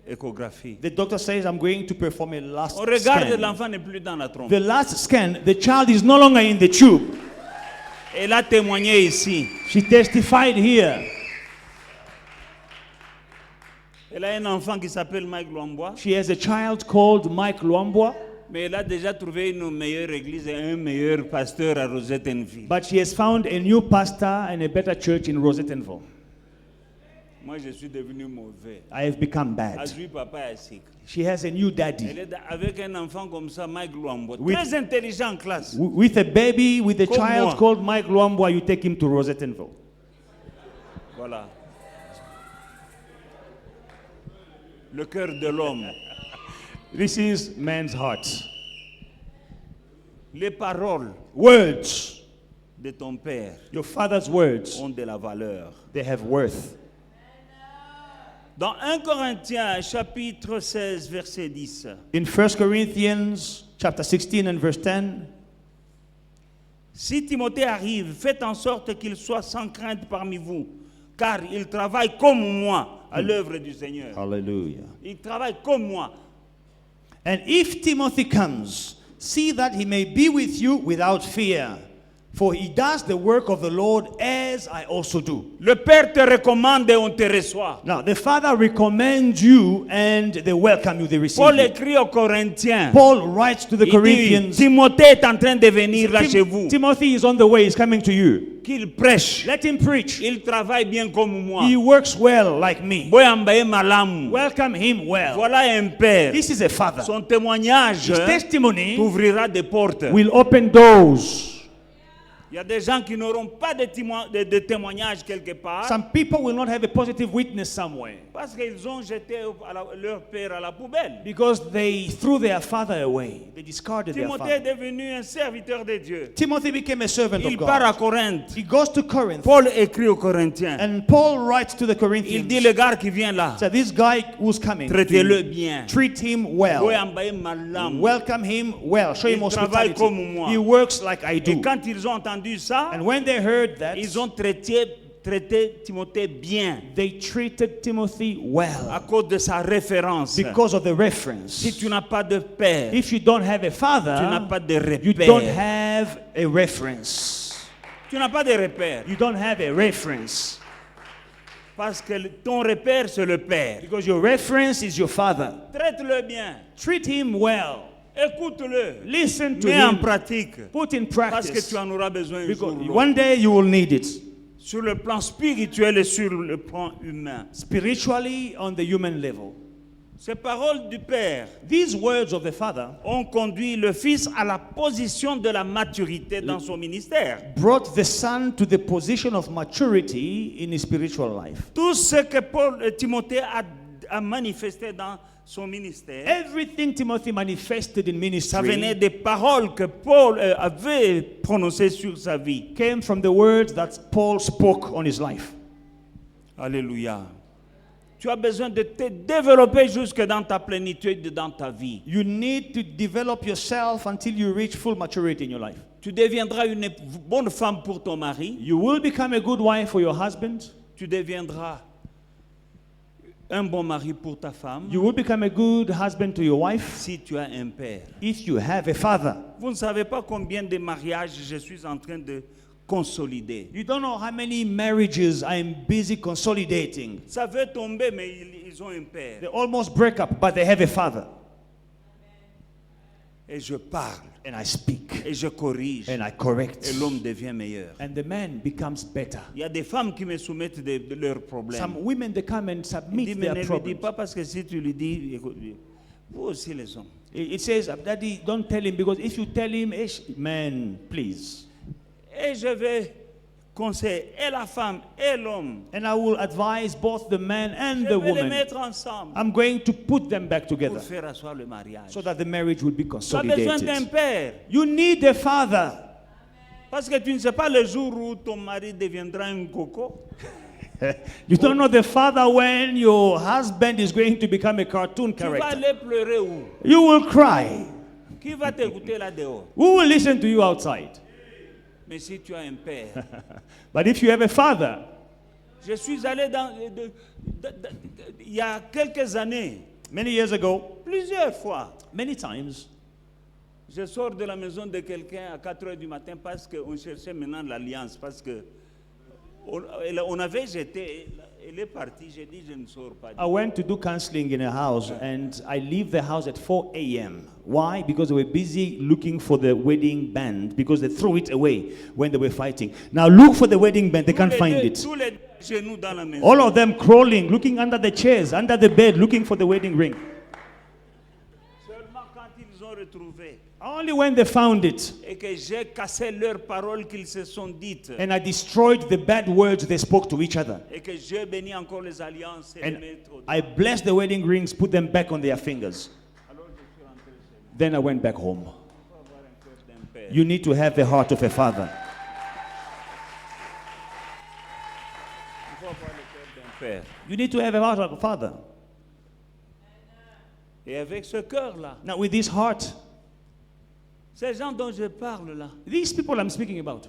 échographie. the doctor says, I'm going to perform a last On regarde, scan. l'enfant n'est plus dans la trompe. The last scan, the child is no longer in the tube. Elle a témoigné ici. She testified here. Elle a un enfant qui s'appelle Mike Luambois, She has a child called Mike Luambwa, mais elle a déjà trouvé une meilleure église et un meilleur pasteur à Rosettenville. but she has found a new pastor and a better church in Rosettenville. Moi, je suis devenu mauvais. I have become bad. Azui papa est cycle. She has a new Elle daddy. est avec un enfant comme ça, Mike Luambois, With- très intelligent en classe. With a baby, with a Comme child moi. called Mike Luambwa, you take him to Rosettenville. Voilà. Le cœur de l'homme. This is man's heart. Les paroles Words, de ton père your father's words, ont de la valeur. they have worth. Dans 1 Corinthiens chapitre 16 verset 10, In 1 Corinthians chapter 16 and verse 10, si Timothée arrive, faites en sorte qu'il soit sans crainte parmi vous, car il travaille comme moi à l'œuvre du Seigneur. hallelujah. Il travaille comme moi. And if Timothy comes, see that he may be with you without fear, For he does the work of the Lord as I also do. Le Père te recommande et on te reçoit. Now, the Father recommends you and they welcome you, they receive Paul you. écrit aux Corinthiens. Paul writes to the Il dit, Corinthians, Timothée est en train de venir là chez vous. Timothy is on the way, he's coming to you. Qu'il prêche. Let him preach. Il travaille bien comme moi. He works well like me. Boyambaye malamu. Welcome him well. Voilà un père. This is a father. Son témoignage His testimony t'ouvrira des portes. will open doors. Il y a des gens qui n'auront pas de témoignage quelque part Some people will not have a positive witness somewhere parce qu'ils ont jeté leur père à la poubelle. because they threw their father away. They discarded their Timothée est father. devenu un serviteur de Dieu. Timothy became a servant Il of part à God. Corinthe. He goes to Corinth. Paul écrit aux Corinthiens. And Paul writes to the Il Corinthians. dit le gars qui vient là, So this guy who's coming, traitez-le bien. treat him well. Boyambaye malamu. Welcome him well. Show him Il travaille hospitality. comme moi. He works like I Et do. quand ils ont entendu ça, And when they heard that, ils ont traité Timothée bien they treated Timothy à well cause de sa référence. because of the reference. Si tu n'as pas de père, If you don't have a tu n'as father, pas de you don't repère. have a reference. Tu n'as pas de repère. You don't have a reference Parce que ton repère, c'est le père. because your reference is your father. Traite-le bien. Treat him well. Écoute-le. Listen to Mets en him. pratique. Put in Parce que practice. tu en auras besoin un Because jour ou l'autre. one day you will need it. Sur le plan spirituel et sur le plan humain. Spiritually, on the human level. Ces paroles du Père These words of the Father ont conduit le Fils à la position de la maturité dans son ministère. brought the Son to the position of maturity in his spiritual life. Tout ce que Timothée a manifesté dans son ministère, Everything Timothy manifested in ça venait ministry des paroles que Paul avait prononcées sur sa vie. came from the words that Paul spoke on his life. Alléluia. Tu as besoin de te développer jusque dans ta plénitude dans ta vie. You need to develop yourself until you reach full maturity in your life. Tu deviendras une bonne femme pour ton mari. You will become a good wife for your husband. Tu deviendras un bon mari pour ta femme You will become a good husband to your wife si tu as un père. if you have a father. Vous ne savez pas combien de mariages je suis en train de consolider. You don't know how many marriages I'm busy consolidating. Ça veut tomber, mais ils ont un père. They almost break up, but they have a father. Et je parle, And I speak, et je corrige, and I correct, et l'homme devient meilleur. and the man becomes better. Il y a des femmes qui me soumettent de leurs problèmes. Some women, they come and Il dit, submit mais their ne lui dis problems. pas parce que si tu lui dis, écoute, vous aussi les hommes. It says, Daddy, don't tell him, because if you tell him, man, please. Et je vais conseiller et la femme et l'homme. And I will advise both the man and Je the vais les woman. mettre ensemble I'm going to put them back pour together faire asseoir le mariage. so that the marriage will be Tu as besoin d'un consolidated. père. You need a father. Parce que tu ne sais pas le jour où ton mari deviendra un coco. You don't know the father when your husband is going to become a cartoon Tu vas character. aller pleurer où? You will cry. Qui va t'écouter là dehors? Who will listen to you outside? Mais si tu as un père. But if you have a father, Je suis allé il y a quelques années, many years ago, plusieurs fois, many times, je sors de la maison de quelqu'un à 4 heures du matin parce qu'on cherchait maintenant l'alliance. Parce que on avait jeté, elle est partie, j'ai dit je ne sors pas. I went to do counseling in a house and I leave the house at 4 a.m. Why? Because they were busy looking for the wedding band because they threw it away when they were fighting. Now look for the wedding band, they can't find it. Tous les deux chez nous dans la maison. All of them crawling, looking under the chairs, under the bed, looking for the wedding ring. Seulement quand ils ont retrouvé Only when they found it et que j'ai cassé leurs paroles qu'ils se sont dites and I destroyed the bad words they spoke to each other. et que j'ai béni encore les alliances et les And mettre au I blessed the wedding rings, put them back on their fingers. Alors je suis rentré chez moi. Then I went back home. Il faut avoir un cœur d'un père. You need to have the heart of a father. Il faut avoir le cœur d'un père. You need to have a heart of a father. Et avec ce cœur-là, Now with this heart, ces gens dont je parle là, these people I'm speaking about,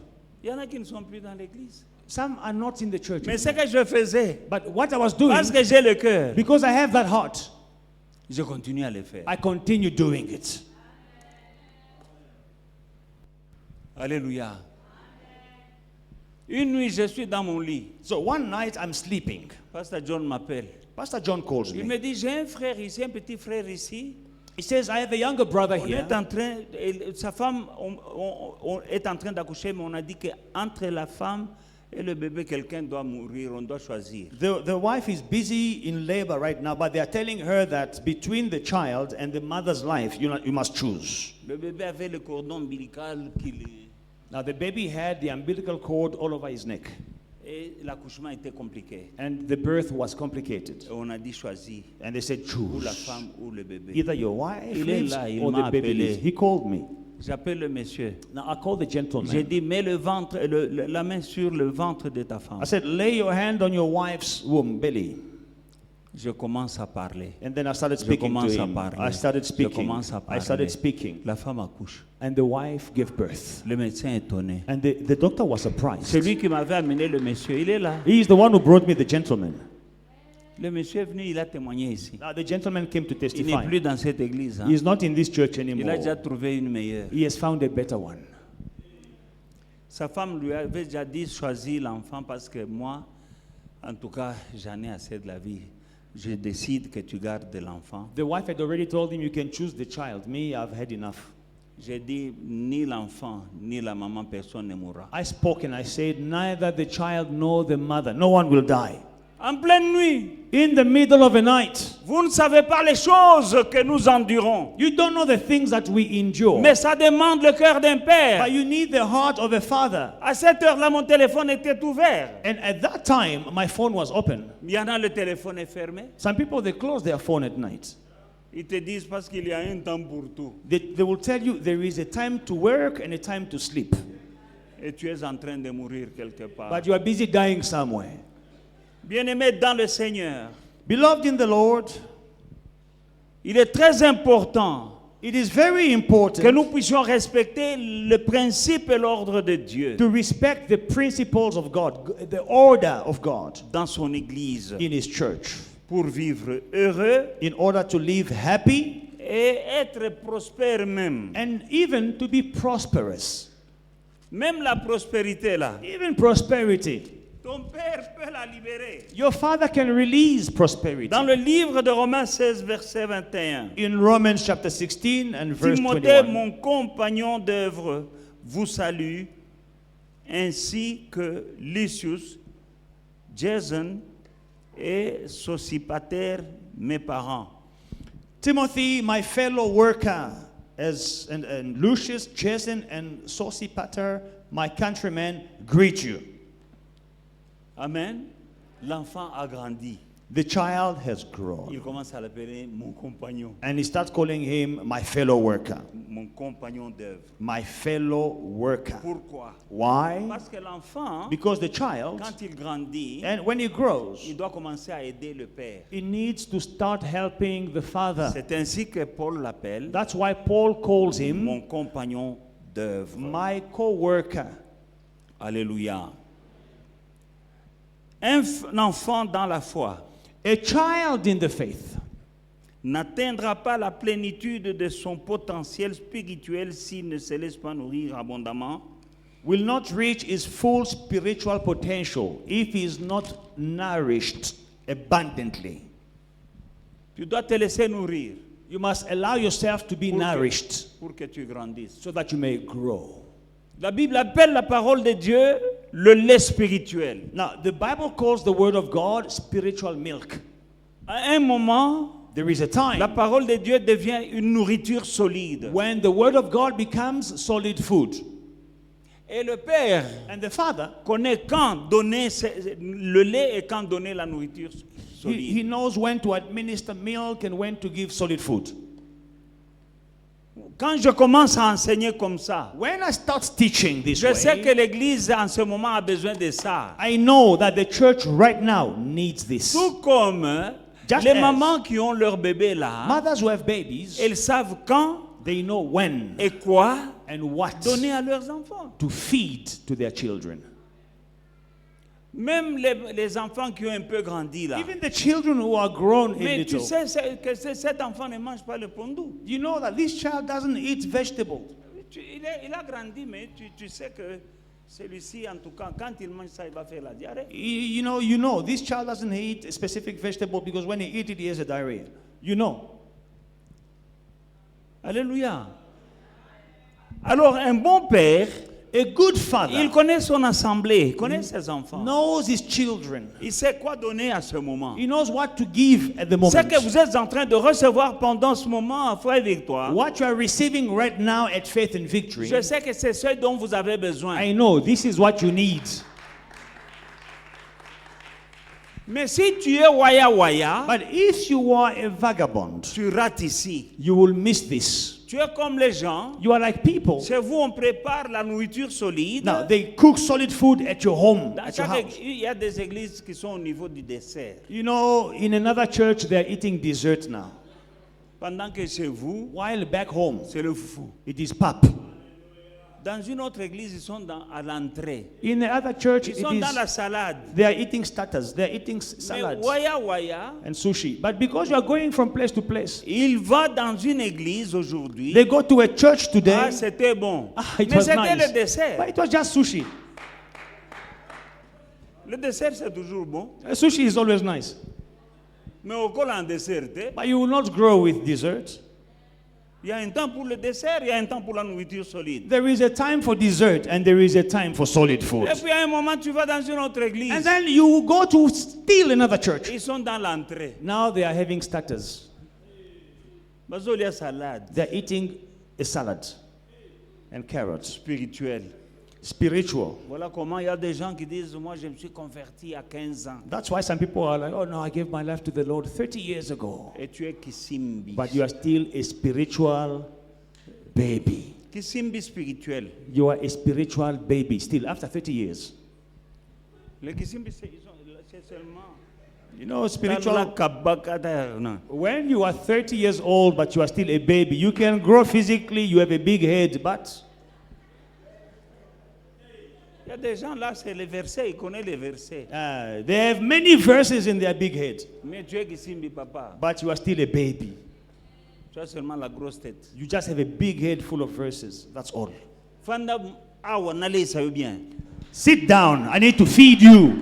il y en a qui ne sont plus dans l'église. some are not in the church. Mais ce que je faisais, But what I was doing, parce que j'ai le cœur, because I have that heart, je continue à le faire. I continue doing it. Alléluia. Une nuit, je suis dans mon lit. So one night I'm sleeping. Pasteur John m'appelle. Pastor John calls Il me. me dit, j'ai un frère ici, un petit frère ici. He says, I have a younger brother On here. est en train, sa femme on est en train d'accoucher, mais on a dit qu'entre la femme et le bébé, quelqu'un doit mourir, on doit choisir. The wife is busy in labor right now, but they are telling her that between the child and the mother's life, you must choose. Le bébé avait le cordon ombilical Now the baby had the umbilical cord all over his neck, et l'accouchement était compliqué. and the birth was complicated. Et on a dit choisir, And they said, ou la choose femme ou le bébé. either your wife Il est lives là, il or m'a the baby appelé. lives. He called me. J'appelle le monsieur. Now I called the J'ai gentleman. dit, mets le ventre, la main sur le ventre de ta femme. I said, lay your hand on your wife's womb, belly. Je commence à parler. And then I started Je speaking to commence à him. parler. I started Je speaking. commence à I parler. started speaking. La femme accouche. And the wife gave birth. Le médecin étonné. And the doctor was surprised. C'est lui qui m'avait amené le monsieur. Il est là. He is the one who brought me the gentleman. Le monsieur est venu, il a témoigné ici. Now the gentleman came to Il n'est testify. plus dans cette église. Hein. He is not in this church Il a anymore. déjà trouvé une meilleure. He has found a better one. Sa femme lui avait déjà dit choisis l'enfant parce que moi, en tout cas, j'en ai assez de la vie. Je décide que tu gardes l'enfant. The wife had already told him, you can choose the child. Me, I've had enough. J'ai dit ni l'enfant ni la maman, personne ne mourra. I spoke and I said, neither the child nor the mother, no one will die. En pleine nuit, In the middle of the night, vous ne savez pas les choses que nous endurons. you don't know the things that we endure. Mais ça demande le cœur d'un père. But you need the heart of a father. À cette heure-là, mon téléphone était ouvert. And at that time, my phone was open. Il y en a, le téléphone est fermé. Some people, they close their phone at night. Ils te disent parce qu'il y a un temps pour tout. They will tell you there is a time to work and a time to sleep. Et tu es en train de mourir quelque part. But you are busy dying somewhere. Bien-aimé dans le Seigneur, Beloved in the Lord, il est très important it is very que important nous puissions respecter le principe et l'ordre de Dieu to respect the principles of God, the order of God dans son Église in His church, pour vivre heureux in order to live happy et être prospère même. and even to be prosperous. Même la prospérité là, Even prosperity. ton Père peut la libérer. Your Father can release prosperity. Dans le livre de Romains 16, verset 21, In Romans chapter 16 and verse Timothée, 21. mon compagnon d'œuvre, vous salue, ainsi que Lysius, Jason et Sosipater, mes parents. Timothy, my fellow worker, and Lucius, Jason, and Sosipater, my countrymen, greet you. Amen. L'enfant a grandi. The child has grown. Il commence à l'appeler mon compagnon, And he starts calling him my fellow worker. mon compagnon d'œuvre. My fellow worker. Pourquoi? Why? Parce que l'enfant, Because the child, quand il grandit, and when he grows, il doit commencer à aider le père. he needs to start helping the father. C'est ainsi que Paul l'appelle That's why Paul calls him mon compagnon d'œuvre. my co-worker. Alléluia. Un enfant dans la foi A child in the faith n'atteindra pas la plénitude de son potentiel spirituel s'il ne se laisse pas nourrir abondamment will not reach his full spiritual potential if he is not nourished abundantly. Tu dois te laisser nourrir You must allow yourself to be nourished pour que tu grandisses. so that you may grow. La Bible appelle la parole de Dieu le lait spirituel. Now, the Bible calls the word of God spiritual milk. À un moment, There is a la time parole de Dieu devient une nourriture solide. when the word of God becomes solid food. Et le Père And the Father, connaît quand donner le lait et quand donner la nourriture he solide. knows when to administer milk and when to give solid food. Quand je commence à enseigner comme ça, When I start teaching this je sais que way, l'Église en ce moment a besoin de ça. I know that the church right now needs this. Tout comme Just les as mamans qui ont leur bébé là, Mothers who have babies, elles savent quand they know when et quoi and what donner à leurs enfants. to feed to their children. Même les enfants qui ont un peu grandi là. Even the children who are grown a Mais tu little. sais que cet enfant ne mange pas le pondou. You know that this child doesn't eat vegetables. Il a grandi, mais tu sais que Celui-ci, en tout cas, quand il mange ça, il va faire la diarrhée. You know, this child doesn't eat a specific vegetable because when he eats it, he has a diarrhea. You know. Alléluia. Alors, un bon père, A good il father connaît son assemblée, il connaît ses enfants. knows his children. Il sait quoi donner à ce moment. He knows what to give at the Ce moment. que vous êtes en train de recevoir pendant ce moment à Foi et Victoire, What you are receiving right now at Faith and Victory, je sais que c'est ce dont vous avez besoin. I know this is what you need. Mais si tu es waya, But if you are a vagabond, tu rates ici. you will miss this. Tu es comme les gens. You are like people. Chez vous, on prépare la nourriture solide. Now, they cook solid food at your home, Dans at your chaque house. il y a des églises qui sont au niveau du dessert. You know, in another church, they're eating dessert now. Pendant que chez vous, While back home, c'est le foufou. it is pap. Dans une autre église, ils sont à l'entrée. In the other church, Ils it sont dans is, la salade. they are eating starters, they are eating Mais salads waya, and sushi. But because you are going from place to place, il va dans une église aujourd'hui. they go to a church today. Ah, c'était bon. Ah, it Mais was c'était nice. le dessert. But it was just sushi. Le dessert, c'est toujours bon. Sushi is always nice. Mais au col en dessert, But you will not grow with dessert. il y a un temps pour le dessert, il y a un temps pour la nourriture solide. There is a time for dessert and there is a time for solid food. Et puis à un moment, tu vas dans une autre église. And then you go to still another church. Ils sont dans l'entrée. Now they are having starters. Bazolia salade They're eating a salad and carrots. spirituelle. Spiritual. Voilà comment il y a des gens qui disent, moi je me suis converti à 15 ans. That's why some people are like, oh no, I gave my life to the Lord 30 years ago. Et tu es Kisimbi. But you are still a spiritual baby. Kisimbi spirituel. You are a spiritual baby still after 30 years. Le Kisimbi, c'est seulement. You know, Dans la spiritual. kabakata, non. When you are 30 years old but you are still a baby, you can grow physically, you have a big head, but Il y a des gens là, c'est les versets, ils connaissent les versets. they have many verses in their big head, Mais tu es Kisimbi, papa. but you are still a baby. Tu as seulement la grosse tête. You just have a big head full of verses. That's all. Fanda awa nale, ça veut bien. Sit down. I need to feed you.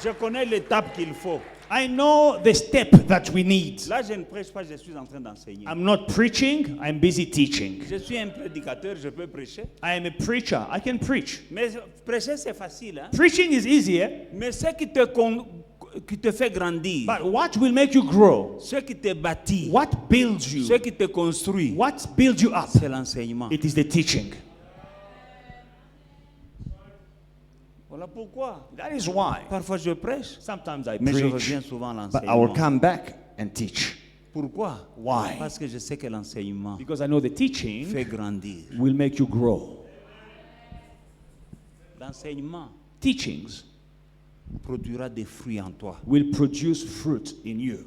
Je connais l'étape qu'il faut. I know the step that we need. Là, je ne prêche pas, je suis en train d'enseigner. I'm not preaching, I'm busy teaching. Je suis un prédicateur, je peux prêcher. I am a preacher. I can preach. Mais prêcher, c'est facile. Hein? Preaching is easier, Mais ce qui te fait grandir, but what will make you grow? ce qui te bâtit, What builds ce you? qui te construit, What builds you up? c'est l'enseignement. It is the teaching. Voilà pourquoi. That is why Parfois je prêche, sometimes I mais je preach, reviens souvent à but I will l'enseignement. come back and teach. Pourquoi? Why? Parce que je sais que l'enseignement Because I know the teaching fait grandir. will make you grow. L'enseignement Teachings produira des fruits en toi. will produce fruit in you.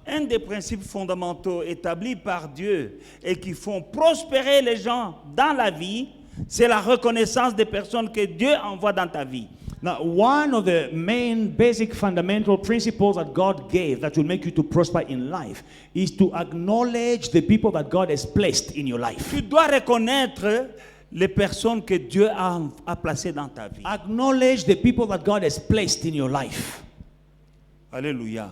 Un des principes fondamentaux établis par Dieu et qui font prospérer les gens dans la vie, c'est la reconnaissance des personnes que Dieu envoie dans ta vie. Now, one of the main basic fundamental principles that God gave that will make you to prosper in life is to acknowledge the people that God has placed in your life. Tu dois reconnaître les personnes que Dieu a placées dans ta vie. Acknowledge the people that God has placed in your life. Alléluia.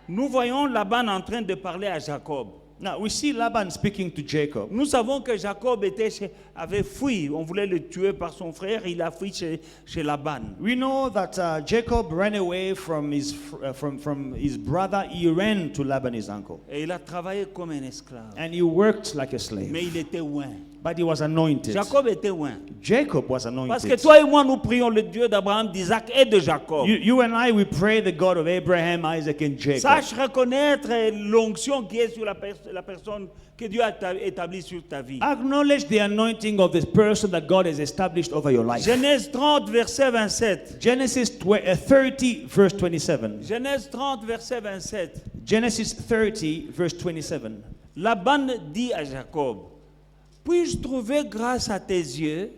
Nous voyons Laban en train de parler à Jacob. Now, we see Laban speaking to Jacob. Nous savons que Jacob avait fui. On voulait le tuer par son frère. Il a fui chez Laban. We know that Jacob ran away from his brother. He ran to Laban, his uncle. Et il a travaillé comme un esclave. And he worked like a Mais slave. il était loin. But he was anointed. Jacob était loin. Jacob was Parce que anointed. toi et moi, nous prions le Dieu d'Abraham, d'Isaac et de Jacob. You and I, we pray the God of Abraham, Isaac, and Jacob. Sache reconnaître l'onction qui est sur la personne que Dieu a établie sur ta vie. Acknowledge the anointing of this person that God has established over your life. Genèse 30, verset 27. Genesis 30, verse 27. Genèse 30, verset 27. Genesis 30, verse 27. Laban dit à Jacob, puis-je trouver grâce à tes yeux?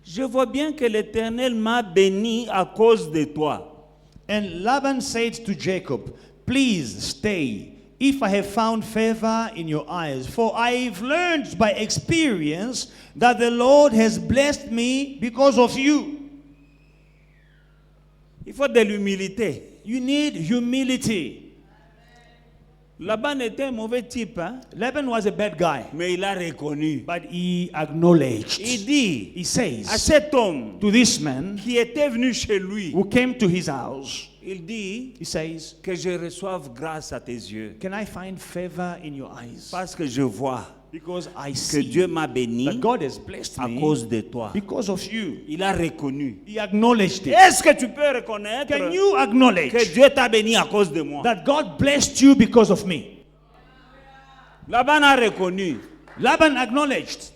Je vois bien que l'Éternel m'a béni à cause de toi. And Laban said to Jacob, please stay. if I have found favor in your eyes. For I've learned by experience that the Lord has blessed me because of you. Il faut de l'humilité. You need humility. Laban était un mauvais type, hein? Laban was a bad guy, Mais il a reconnu. but he acknowledged. Il dit He à says cet homme to this man qui était venu chez lui, who came to his house, il dit he says, que je reçoive grâce à tes yeux. can I find favor in your eyes? Parce que je vois Because I que see Dieu m'a béni that God has blessed à me cause de toi. because of you. Il a reconnu. He acknowledged it. Est-ce que tu peux reconnaître Can you acknowledge que Dieu t'a béni à cause de moi? that God blessed you because of me? Laban a reconnu. Laban acknowledged.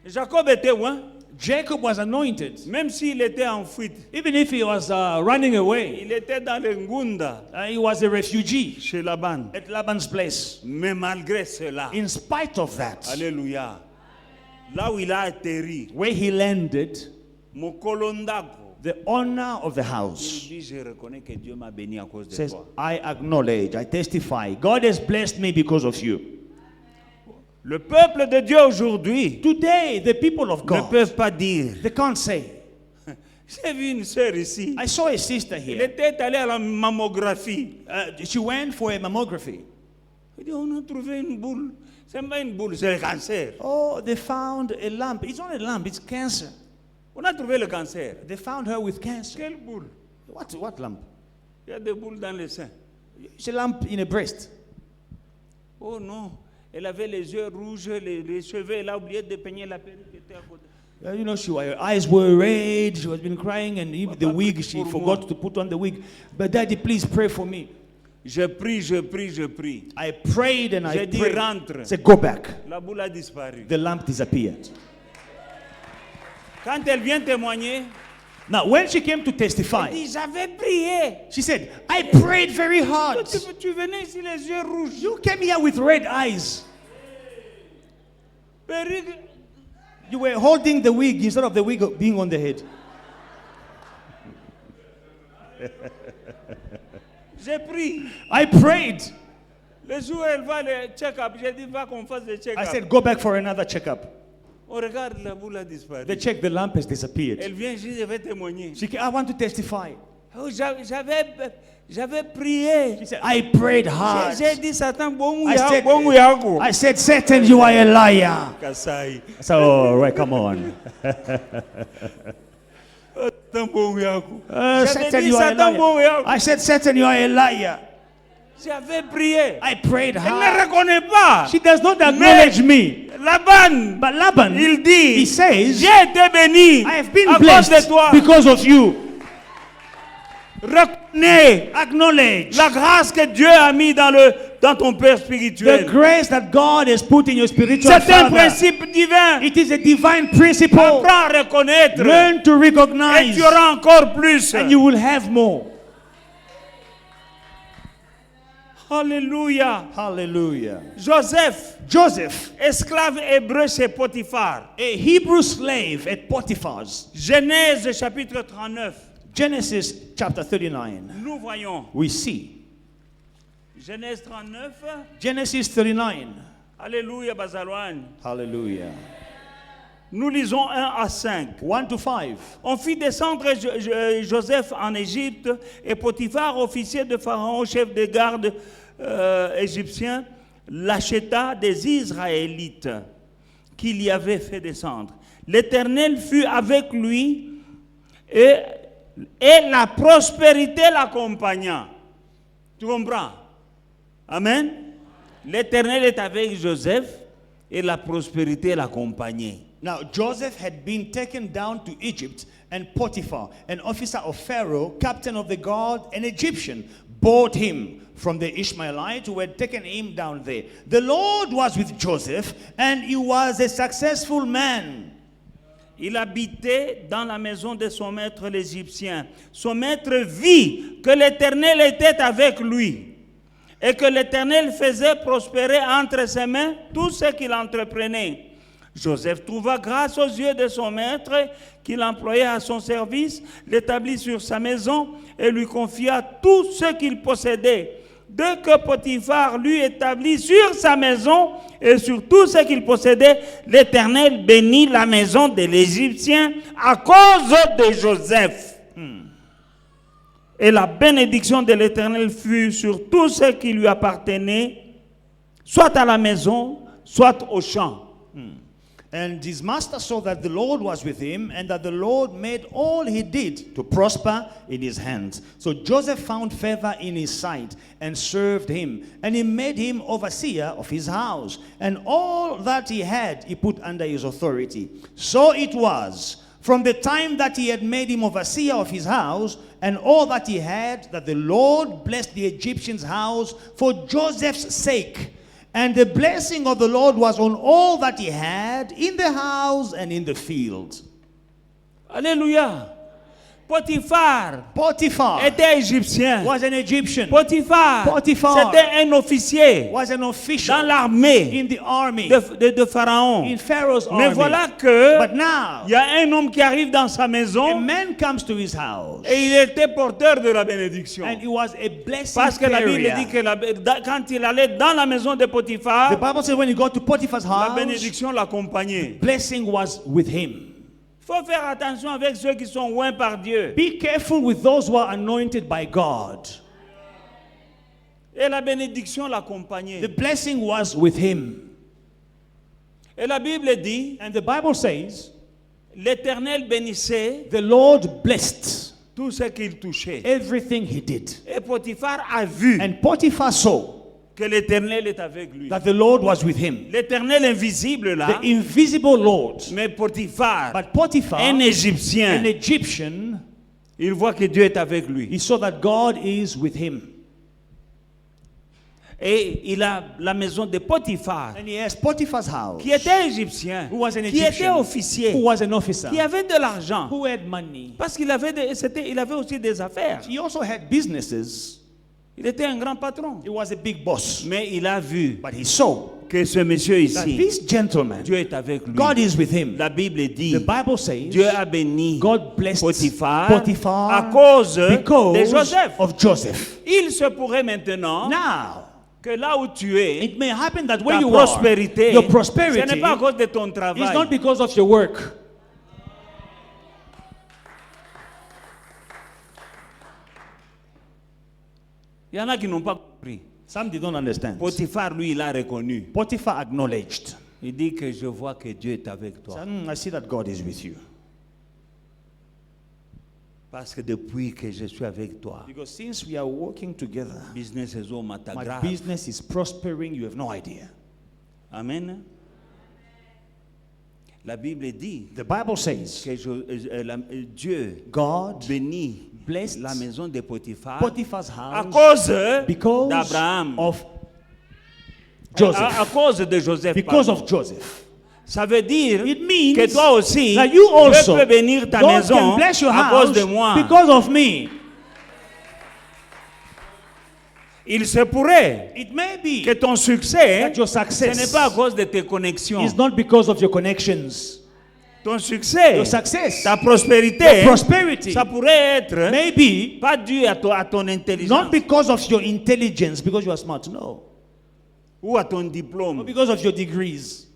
Jacob était loin, Jacob was anointed. même s'il était en fuite. Even if he was running away, Il était dans le Ngunda he was a refugee chez Laban. at Laban's place. Mais malgré cela, In spite of that, alléluia, là où il a atterri, where he landed, Mokolondako, the owner of the il house dit, je reconnais que Dieu m'a béni à cause de says, toi. I acknowledge, I testify, God has blessed me because of you. Le peuple de Dieu aujourd'hui Today, the people of ne God, peuvent pas dire. they can't say, J'ai vu une sœur ici. I saw a sister Elle here. était allée à la mammographie. She went for a mammography. Elle dit, on a trouvé une boule. C'est pas une boule, c'est le cancer. Oh, they found a lump. It's not a lump, it's cancer. On a trouvé le cancer. They found her with cancer. Quelle boule? What lump? Il y a des boules dans le sein. It's a lump in a breast. Oh non, elle avait les yeux rouges, les cheveux, elle a oublié de peigner la perruque qui était à côté. You know, her eyes were red. She was been crying, and even the wig, she Pour forgot moi. to put on the wig. But Daddy, please pray for me. Je prie, je prie, je prie. I prayed and I J'ai dit, prayed. rentre. I said, go back. La boule a disparu. The lamp disappeared. Quand elle vient témoigner, Now, when she came to elle testify, dit, j'avais prié. she said, I prayed very hard. Tu venais ici les yeux rouges. You came here with red eyes. Perruque. You were holding the wig instead of the wig being on the head. J'ai pris. I prayed. Le jour où elle va le check-up, j'ai dit, va qu'on fasse le I check-up. said, go back for another checkup. On regarde, la boule a disparu. They checked, the lamp has disappeared. Elle vient, je vais témoigner. She came, I want to testify. Oh, j'avais prié. She said, I prayed hard. J'ai dit, Satan, bon I said, mouyago. I said, Satan, you are a liar. Kasai. So, all right, come on. Satan, bon mouyago. Satan, J'avais dit, you are a Satan, bon liar. mouyago. I said, Satan, you are a liar. J'avais prié. I prayed Elle ne hard. reconnaît pas. She does not acknowledge me. Laban, But Laban, il dit, he says, j'ai été béni I have been à cause de blessed toi. because of you. Reconnais Acknowledge la grâce que Dieu a mis dans ton père the spirituel. grace that God has put in your spiritual C'est un father. principe divin. It is a divine principle. Apprends à reconnaître Learn to et recognize, tu auras encore plus. and you will have more. Alléluia. Hallelujah. Joseph, Joseph, esclave hébreu chez Potiphar. a Hebrew slave at Potiphar's. Genèse chapitre 39. Genesis chapter 39. Nous voyons. We see. Genèse 39. Genesis 39. Alléluia, Bazalouane. Hallelujah. Nous lisons 1 à 5. 1 to 5. On fit descendre Joseph en Égypte et Potiphar, officier de Pharaon, chef de garde égyptien, l'acheta des Israélites qu'il y avait fait descendre. L'Éternel fut avec lui et la prospérité l'accompagna. Tu comprends? Amen. L'Éternel est avec Joseph et la prospérité l'accompagnait. Now, Joseph had been taken down to Egypt, and Potiphar, an officer of Pharaoh, captain of the guard, an Egyptian, bought him from the Ishmaelites who had taken him down there. The Lord was with Joseph, and he was a successful man. Il habitait dans la maison de son maître l'Égyptien. Son maître vit que l'Éternel était avec lui et que l'Éternel faisait prospérer entre ses mains tout ce qu'il entreprenait. Joseph trouva grâce aux yeux de son maître qu'il employait à son service, l'établit sur sa maison et lui confia tout ce qu'il possédait. Dès que Potiphar lui établit sur sa maison et sur tout ce qu'il possédait, l'Éternel bénit la maison de l'Égyptien à cause de Joseph. Et la bénédiction de l'Éternel fut sur tout ce qui lui appartenait, soit à la maison, soit au champ. And his master saw that the Lord was with him, and that the Lord made all he did to prosper in his hands. So Joseph found favor in his sight and served him, and he made him overseer of his house, and all that he had he put under his authority. So it was from the time that he had made him overseer of his house and all that he had, that the Lord blessed the Egyptian's house for Joseph's sake. And the blessing of the Lord was on all that he had in the house and in the field. Alléluia. Potiphar était égyptien. Was an Egyptian. Potiphar c'était un officier was an official dans l'armée in the army de Pharaon. in Pharaoh's Mais army. voilà que But now il y a un homme qui arrive dans sa a maison man comes to his house, et il était porteur de la bénédiction. and he was a blessing Parce que la Bible carrier. dit que quand il allait dans la maison de Potiphar, The Bible says when he got to Potiphar's la house, bénédiction l'accompagnait. blessing was with him. Il faut faire attention avec ceux qui sont oints par Dieu. Be careful with those who are anointed by God. Et la bénédiction l'accompagnait. The blessing was with him. Et la Bible dit, And the Bible says, l'Éternel bénissait the Lord blessed tout ce qu'il touchait. everything he did. Et Potiphar a vu And Potiphar saw que l'Éternel est avec lui. that the Lord was with him. L'Éternel invisible là, The invisible Lord. mais Potiphar, But Potiphar, un an Égyptien, Egyptian, il voit que Dieu est avec lui. he saw that God is with him. Et il a la maison de Potiphar, And he has Potiphar's house, qui était égyptien, who was an qui était Egyptian, officier, who was an officer, qui avait de l'argent. who had money. Parce qu'il avait, il avait aussi des affaires. He also had businesses. Il était un grand patron. He was a big boss. Mais il a vu But he saw que ce monsieur that ici, this gentleman, Dieu est avec lui. God is with him. La Bible dit, The Bible says Dieu a béni God blessed Potiphar à Potiphar cause de because Joseph. of Joseph. Il se pourrait maintenant Now, que là où tu es, it may happen that where ta you prospérité, are, your ce n'est prosperity pas à cause de ton is travail. not because of your work. Il y en a qui n'ont pas compris. Some did not understand. Potiphar, lui, il a reconnu. Potiphar acknowledged. Il dit que je vois que Dieu est avec toi. I see that God is with you. Parce que depuis que je suis avec toi, Because since we are working together, business is all matter my grave. business is prospering. You have no idea. Amen. La Bible dit The Bible says que Dieu God bénit blessed la maison de Potiphar Potiphar's à house cause because d'Abraham, of à Joseph. cause de Joseph. Because pardon. of Joseph. Ça veut dire It means que toi aussi, that you also, Dieu peut bénir ta God maison can bless your à cause house de moi. because of me. Il se pourrait It may be que ton succès, that your ce success n'est pas à cause de tes connexions. is not because of your connections. Ton succès, Your success, ta prospérité, your prosperity, ça pourrait être maybe pas dû à ton intelligence not because of your intelligence, because you are smart, no. ou à ton But diplôme. because of your degrees.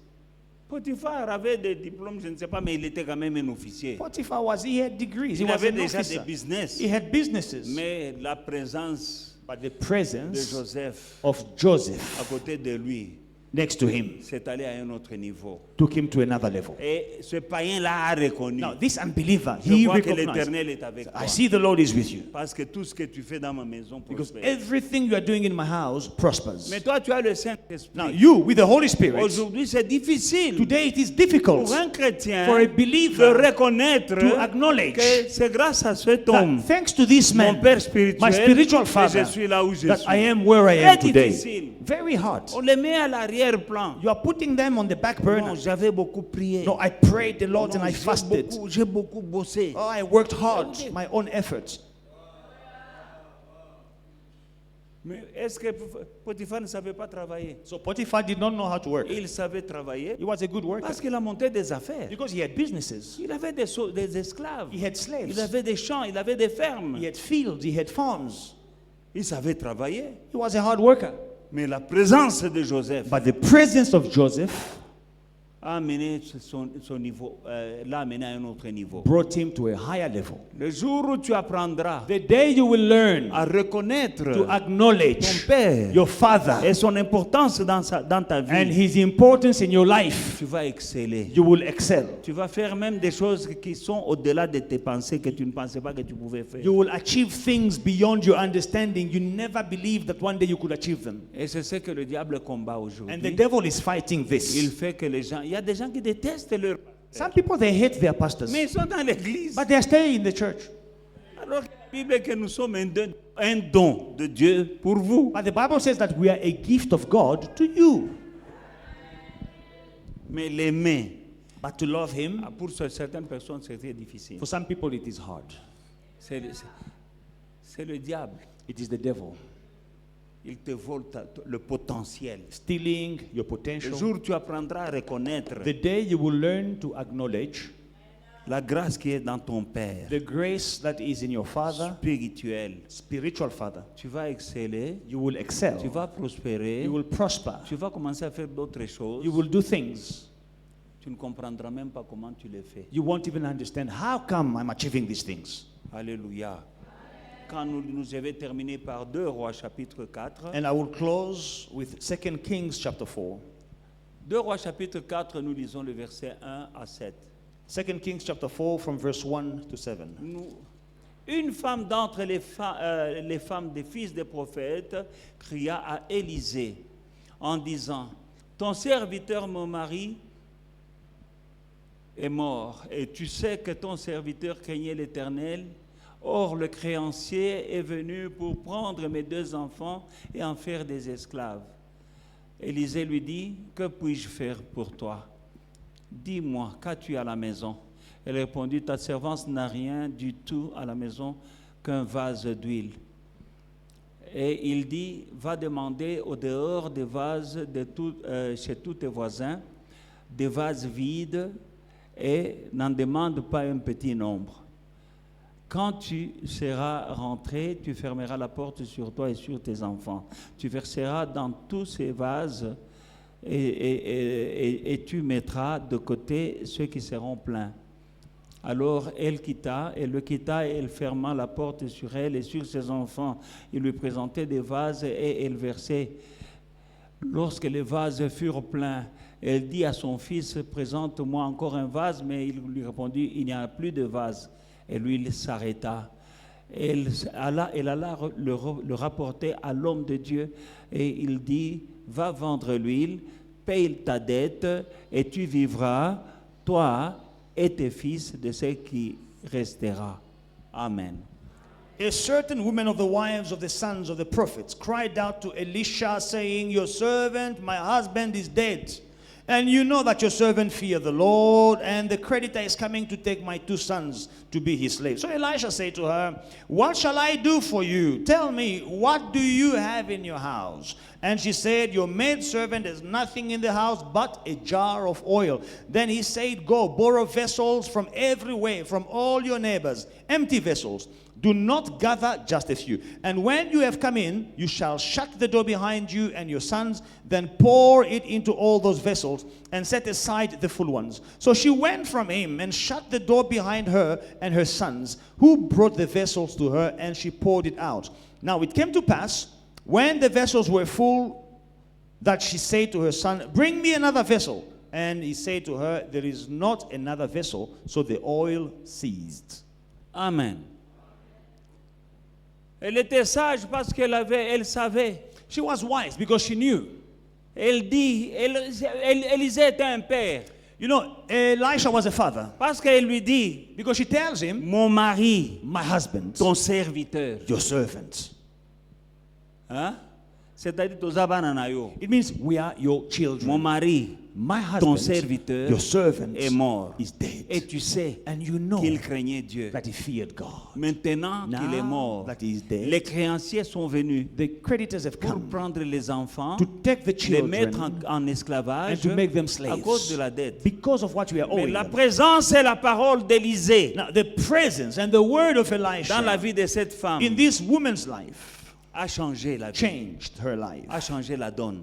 Potiphar avait des diplômes, je ne sais pas, mais il était quand même un officier. Potiphar he had degrees. He Il was avait an déjà officer. des business. He had businesses. Mais la présence But the de presence Joseph of Joseph à côté de lui next to him s'est allé à un autre niveau. took him to another level. Et ce païen-là a reconnu. Now, this unbeliever, Je he vois que recognized, l'Éternel est avec toi. I see the Lord is with you. Parce que tout ce que tu fais dans ma maison Because prospère. everything you are doing in my house prospers. Mais toi, tu as le Saint-Esprit. Now, you, with the Holy Spirit, Aujourd'hui, c'est difficile today it is difficult pour un chrétien for a de believer reconnaître to acknowledge que c'est grâce à cet homme, that thanks to this mon man, Père my spirituel, spiritual que father, je suis là où je that suis. I am where I Très am today. difficile. Very hard. On les met à l'arrière-plan. You are putting them on the back Non, burner. j'avais beaucoup prié. No, I prayed the Lord Non, and I fasted. j'ai beaucoup bossé. Oh, I worked hard, my own efforts. Mais est-ce que Potiphar ne savait pas travailler? So Potiphar did not know how to work. Il savait travailler He was a good worker parce qu'il a monté des affaires. because he had businesses. Il avait des esclaves. He had slaves. Il avait des champs, il avait des fermes. He had fields. He had farms. Il savait travailler. He was a hard worker. Mais la présence de Joseph But the presence of Joseph a amené son niveau, l'a amené à un autre niveau. brought him to a higher level. Le jour où tu apprendras The day you will learn à reconnaître to ton acknowledge père your father et son importance dans ta and vie, his importance in your life, tu vas exceller. you will excel. Tu vas faire même des choses qui sont au-delà de tes pensées que tu ne pensais pas que tu pouvais faire. You will achieve things beyond your understanding. You never believed that one day you could achieve them. Et c'est ce que le diable combat And the aujourd'hui. devil is fighting Il this. fait que les gens, il y a des gens qui détestent leur, Some people, they hate their pastors, mais ils sont dans l'église. but they are staying in the church. Alors que la Bible est que nous sommes un don de Dieu pour vous. But the Bible says that we are a gift of God to you. Mais l'aimer, But to love him, pour certaines personnes, c'est très difficile. for some people, it is hard. C'est le diable. It is the devil Il te vole le potentiel. stealing your Le potential. jour où tu apprendras à reconnaître The day you will learn to acknowledge la grâce qui est dans ton Père the grace that is in your father, spirituel, spiritual father, tu vas exceller, you will excel. tu vas prospérer, You will prosper. tu vas commencer à faire d'autres choses. You will do things. Tu ne comprendras même pas comment tu les fais. You won't even understand how come I'm achieving these things. Alléluia. Quand nous avons terminé par 2 Rois chapitre 4, And I will close with 2 Kings chapter 4. 2 Rois chapitre 4, nous lisons le verset 1 à 7. 2 Kings chapter 4 from verse 1 to 7. Une femme d'entre les femmes des fils des prophètes cria à Élisée en disant, ton serviteur, mon mari, est mort, et tu sais que ton serviteur craignait l'Éternel. Or, le créancier est venu pour prendre mes 2 enfants et en faire des esclaves. Élisée lui dit, que puis-je faire pour toi? Dis-moi, qu'as-tu à la maison? Elle répondit, ta servante n'a rien du tout à la maison qu'un vase d'huile. Et il dit, va demander au dehors des vases chez tous tes voisins, des vases vides, et n'en demande pas un petit nombre. Quand tu seras rentré, tu fermeras la porte sur toi et sur tes enfants. Tu verseras dans tous ces vases et tu mettras de côté ceux qui seront pleins. Alors elle le quitta et elle ferma la porte sur elle et sur ses enfants. Il lui présentait des vases et elle versait. Lorsque les vases furent pleins, elle dit à son fils, présente-moi encore un vase, mais il lui répondit, il n'y a plus de vase. Et lui, il s'arrêta. Elle alla le rapporter à l'homme de Dieu et il dit, va vendre l'huile, paye ta dette et tu vivras, toi et tes fils, de ce qui restera. Amen. A certain woman of the wives of the sons of the prophets cried out to Elisha, saying, your servant, my husband, is dead. And you know that your servant feared the Lord, and the creditor is coming to take my 2 sons to be his slaves. So Elisha said to her, what shall I do for you? Tell me, what do you have in your house? And she said, your maidservant has nothing in the house but a jar of oil. Then he said, go, borrow vessels from everywhere, from all your neighbors, empty vessels. Do not gather just a few. And when you have come in, you shall shut the door behind you and your sons, then pour it into all those vessels and set aside the full ones. So she went from him and shut the door behind her and her sons, who brought the vessels to her, and she poured it out. Now it came to pass, when the vessels were full, that she said to her son, bring me another vessel. And he said to her, there is not another vessel. So the oil ceased. Amen. Elle était sage parce elle savait. She was wise because she knew. Elle dit, Élisée était un père. You know, Elisha was a father Parce qu'elle lui dit, because she tells him, mon mari, my husband, ton serviteur. your servant. Hein? C'est-à-dire, tozabana na yo. It means we are your Mon children. mari, My ton husband, serviteur, your servant, est mort. is dead. Et tu sais And you know qu'il craignait Dieu. that he feared God. Maintenant qu'il est Now mort, that he is dead, les créanciers sont venus the creditors have pour come prendre les enfants, to take the les mettre children en and esclavage to make them à cause de slaves la dette. because of what we are Mais owing la them. présence et la parole d'Élisée Now, the presence and the word of dans la Elisha vie de cette femme in this woman's life a changé la vie, changed her life. a changé la donne.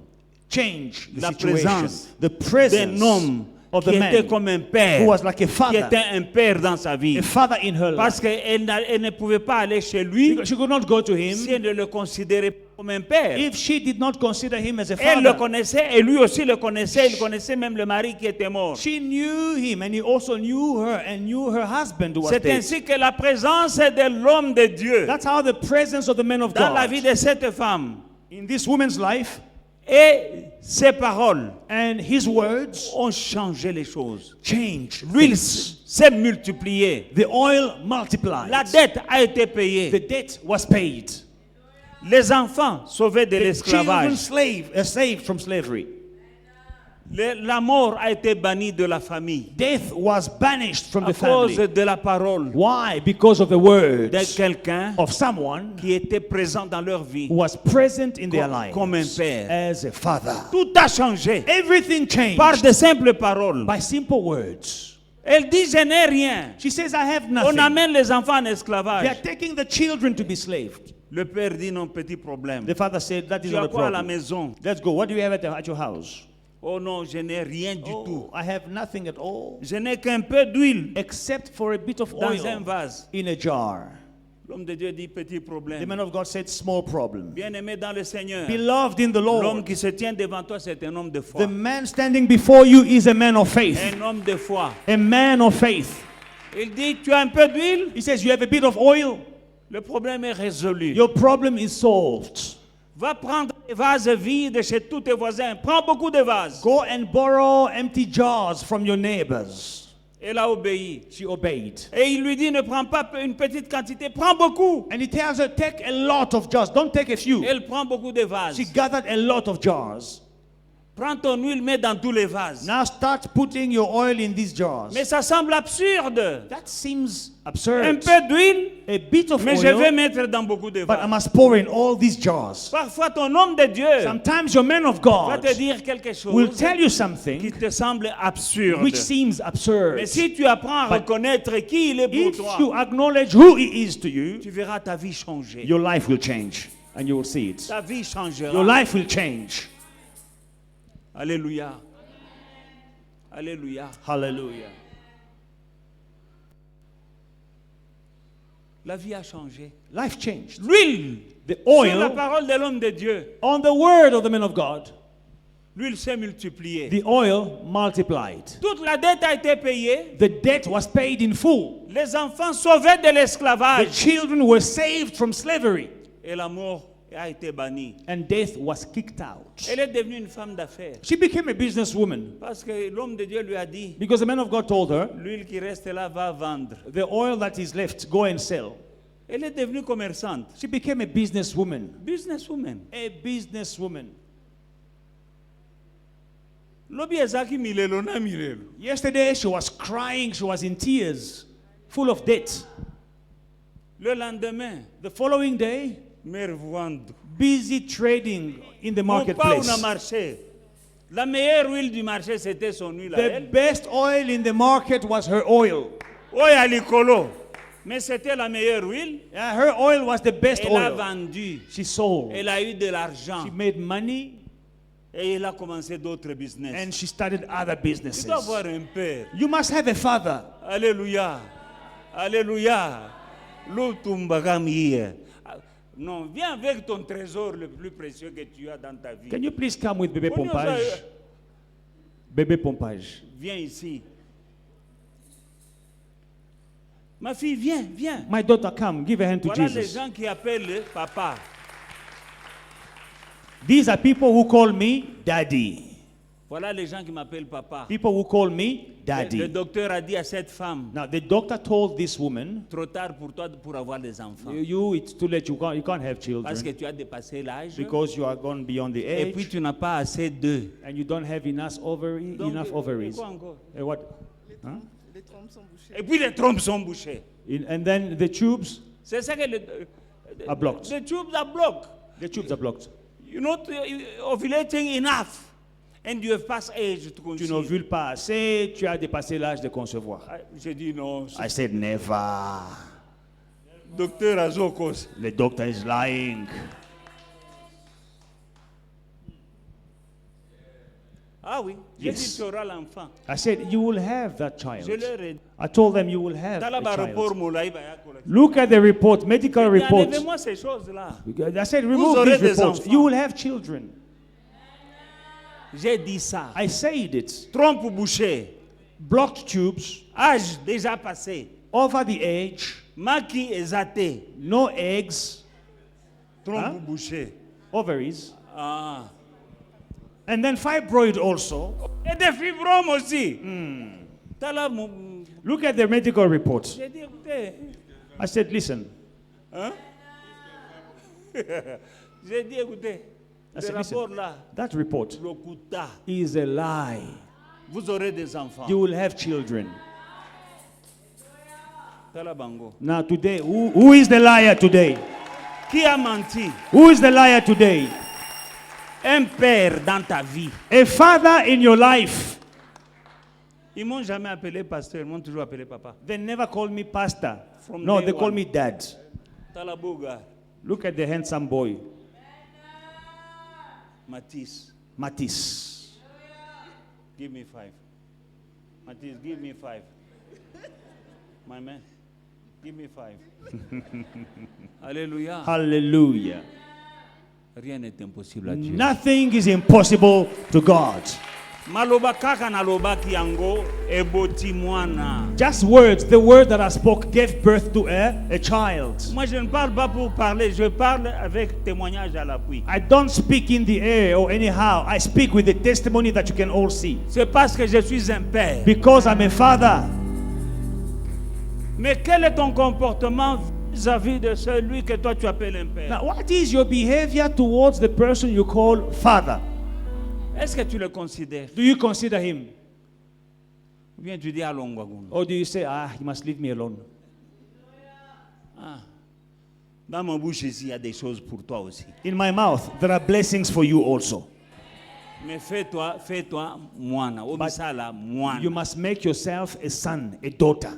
Changed the La situation. présence The d'un presence homme of qui the était man comme un père, who was like a qui father. était un père dans sa vie. A father in her Parce life. qu'elle elle ne pouvait pas aller chez lui She could not go to si him elle ne le considérait pas comme un père. if she did not consider him as a Elle le father. connaissait et lui aussi le connaissait. Il connaissait même le mari qui était mort. She knew him and he also knew her and knew her husband who was C'est dead. ainsi que la présence de l'homme de Dieu That's how the presence of the man of dans la vie God de cette femme in this woman's life et ses paroles and his words ont changé les choses. changed. L'huile things. s'est multipliée. The oil multiplied. La dette a été The payée. debt was paid. Les enfants sauvés de The children l'esclavage. saved from slavery. La mort a été bannie de la famille Death was banished from à the cause family. de la parole Why? Because of the de words quelqu'un of someone qui était présent dans leur vie who was present in their comme un lives père. as a father. Tout a changé Everything changed par de simples paroles. by simple words. Elle dit, je n'ai rien. She says, I have On nothing. amène les enfants en They are esclavage. taking the children to be slaved. Le père dit, non, petit problème. The father said, that is Tu not as a quoi à la problem. maison? Let's go. What do you have at your house? Oh non, je n'ai rien du tout. Oh, I have nothing at all Je n'ai qu'un peu d'huile except for a bit of dans un oil vase. in a jar. L'homme de Dieu dit, petit The problème. man of God said, small problem. Bien-aimé dans le Seigneur, Beloved in the l'homme Lord, qui se tient devant toi, c'est un homme de the foi. man standing before you is a man of faith. Un homme de foi. A man of faith. Il dit, tu as un peu d'huile? He says, you have a bit of oil, Le problème est résolu. your problem is solved. Va prendre des vases vides chez tous tes voisins. Prends beaucoup de vases. Go and borrow empty jars from your neighbors. Elle a obéi. She obeyed. Et il lui dit, ne prends pas une petite quantité, prends beaucoup. And he tells her, take a lot of jars, don't take a few. Elle prend beaucoup de vases. She gathered a lot of jars. Prends ton huile, mets dans tous les vases. Now start putting your oil in these jars. Mais ça semble absurde. That seems Un absurd. peu d'huile, A bit of mais je vais oil, mettre dans beaucoup de but I vases. must pour in all these jars. Parfois, ton homme de Dieu Sometimes your man of va God te dire quelque will chose tell you qui something te semble absurde. which seems absurd. Mais si tu apprends à But reconnaître qui il est pour If toi, you acknowledge who he is to you, tu verras ta vie changer. your life will change and you will see it. Ta vie changera. Your life will change. Alléluia. Alléluia. Hallelujah. La vie a changé. Life changed. L'huile, The sur la oil, parole de l'homme de Dieu, on the word of the man of God, l'huile s'est multipliée. the oil multiplied. Toute la dette a été payée. The debt was paid in full. Les enfants sauvés de The l'esclavage. children were saved from slavery. Et la mort a été bannie. And death was kicked out. Elle est devenue une femme d'affaires. She became a businesswoman Parce que l'homme de Dieu lui a dit, because the man of God told her, l'huile qui reste là va vendre. the oil that is left, go and sell. Elle est devenue commerçante. She became a businesswoman. Businesswoman. A businesswoman. Lobi ezaki milelo na milelo. Yesterday she was crying, she was in tears, full of debt. Le lendemain, The following day, mère vendre. busy trading in the Mon pas marketplace. on a marché. La meilleure huile du marché, c'était son huile à The elle. best oil in the market was her oil. Oya likolo. Mais c'était la meilleure huile. Her oil was the best Elle a oil. vendu. She sold. Elle a eu de l'argent. She made money Et elle a commencé d'autres business. and she started other Tu businesses. dois avoir un père. You must have a father. Alléluia. Alléluia. L'autumbagam here. Non, viens avec ton trésor le plus précieux que tu as dans ta vie. Can you please come with Bébé On y va, Pompage? Bébé Pompage. Viens ici. Ma fille, viens, viens. My daughter, come, give a hand to Voilà les Jesus. gens qui appellent papa. These are people who call me daddy. Voilà les gens qui m'appellent papa. People who call me Le daddy. docteur a dit à cette femme, Now, the doctor told this woman, trop tard pour toi pour avoir des enfants. it's too late, you can't have Parce que children tu as dépassé l'âge. because you are gone beyond the Et puis age tu n'as pas assez d'œufs. and you don't have enough, Donc, enough et ovaries. quoi encore? What? Huh? Les trompes sont bouchées. Et puis les trompes sont bouchées. And then the tubes C'est ça que are blocked. the tubes are blocked. The tubes are blocked. You're not ovulating enough. And you have passed age to Tu conceive. n'ovules pas assez, tu as dépassé l'âge de concevoir. J'ai dit non. I said never. Docteur Azokos. The doctor is lying. Ah oui, j'ai Yes. dit tu auras l'enfant. I said, you will have that child. Je leur ai dit. I told them you will have Dans a le rapport, child. Moulaï, bah, y a collecte. Look at the report, medical report. Enlevez-moi ces choses-là. I said, remove aurez these des reports. enfants. You will have children. J'ai dit ça. I said it. Trompe bouchée. Blocked tubes, Âge déjà passé. over the age, Maquis exaté. no eggs, Trompe Hein? bouchée. ovaries, Ah. and then fibroid also. Et des fibromes aussi. T'as là, Look at the medical report. j'ai dit, écoutez. I said, listen. Hein? J'ai dit, écoutez. I Ce said, listen. rapport-là, That report l'Okuta, is a lie. vous aurez des enfants. You will have children. T'as là, bango. Now today, who is the liar today? Qui a menti? Who is the liar today? Un père dans ta vie. A father in your life. Ils m'ont jamais appelé pasteur, ils m'ont toujours appelé papa. They never called me pastor. From No, day they call one. me dad. T'as la beau gars. Look at the handsome boy, Matisse, Matisse. give me 5. Matisse, give me 5. My man, give me 5. Alléluia. Hallelujah. Rien n'est impossible à Dieu. Nothing is impossible to God. Maloba kaka na loba kiango eboti mwana. Just words, the word that I spoke gave birth to a child. Moi je ne parle pas pour parler, je parle avec témoignage à l'appui. I don't speak in the air or anyhow. I speak with the testimony that you can all see. C'est parce que je suis un père. Because I'm a father. Mais quel est ton comportement vis-à-vis de celui que toi tu appelles un père? Now, what is your behavior towards the person you call father? Est-ce que tu le considères? Do you consider him? Ou bien tu dis à Longwagoun? Or do you say, you must leave me alone? Dans ma bouche ici, il y a des choses pour toi aussi. In my mouth, there are blessings for you also. Mais fais-toi moine. Obisala moine. You must make yourself a son, a daughter.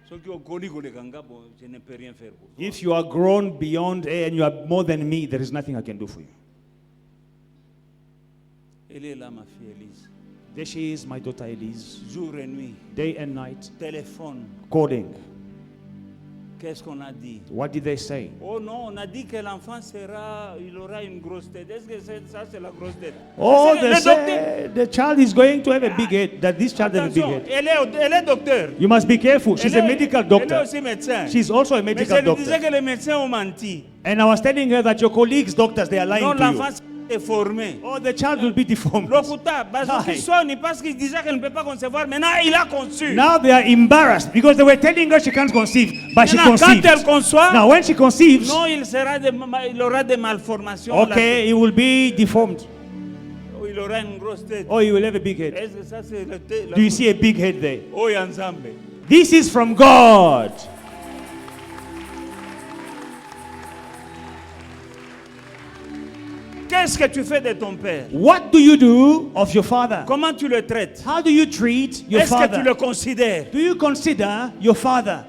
Ceux qui ont connu que les gangas, bon, je ne peux rien faire pour toi. If you are grown beyond and you are more than me, there is nothing I can do for you. Elle est là, ma fille Elise. There she is, my daughter Elise. Jour et nuit, Day and night, téléphone. calling. Qu'est-ce qu'on a dit? What did they say? Oh non, on a dit que l'enfant il aura une grosse tête. Est-ce que ça, c'est la grosse tête? Oh, C'est they le docteur. say the child is going to have a big head, that this child has a big Attention, head. elle est docteur. You must be careful. She's a medical Elle est doctor. aussi médecin. She's also a Mais medical je lui disais doctor. que les médecins ont menti. And I was telling her that your colleagues, doctors, they are lying Non, to l'enfant you. est formé. Oh, the child will be deformed. L'Okuta, parce Aye. qu'il sonne, parce qu'il disait qu'elle ne peut pas concevoir. Maintenant, il a conçu. Now they are embarrassed because they were telling her she can't conceive, but she Maintenant, quand conceived. elle conçoit, Now, when she conceives, non, il aura des malformations. okay, it will be deformed. Il aura une grosse tête. Oh, you will have a big head. Est-ce que ça, c'est le tête? Do you see a big head there? Oh, ensemble. This is from God. Qu'est-ce que tu fais de ton père? What do you do of your father? Comment tu le traites? How do you treat your Est-ce que tu le father? considères? Do you consider your father?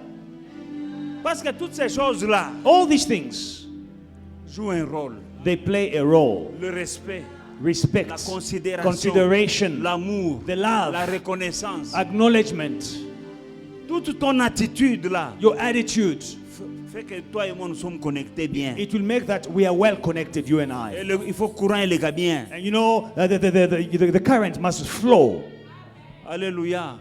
Parce que toutes ces choses-là All these things, jouent un rôle. they play a role. Le respect, Respect, la considération, consideration, l'amour, the love, la reconnaissance. acknowledgement, Toute ton attitude là your attitude. fait que toi et moi nous sommes connectés bien. It will make that we are well connected, you and I. Et il faut courant et les gars bien. And you know, the current must flow. Alléluia.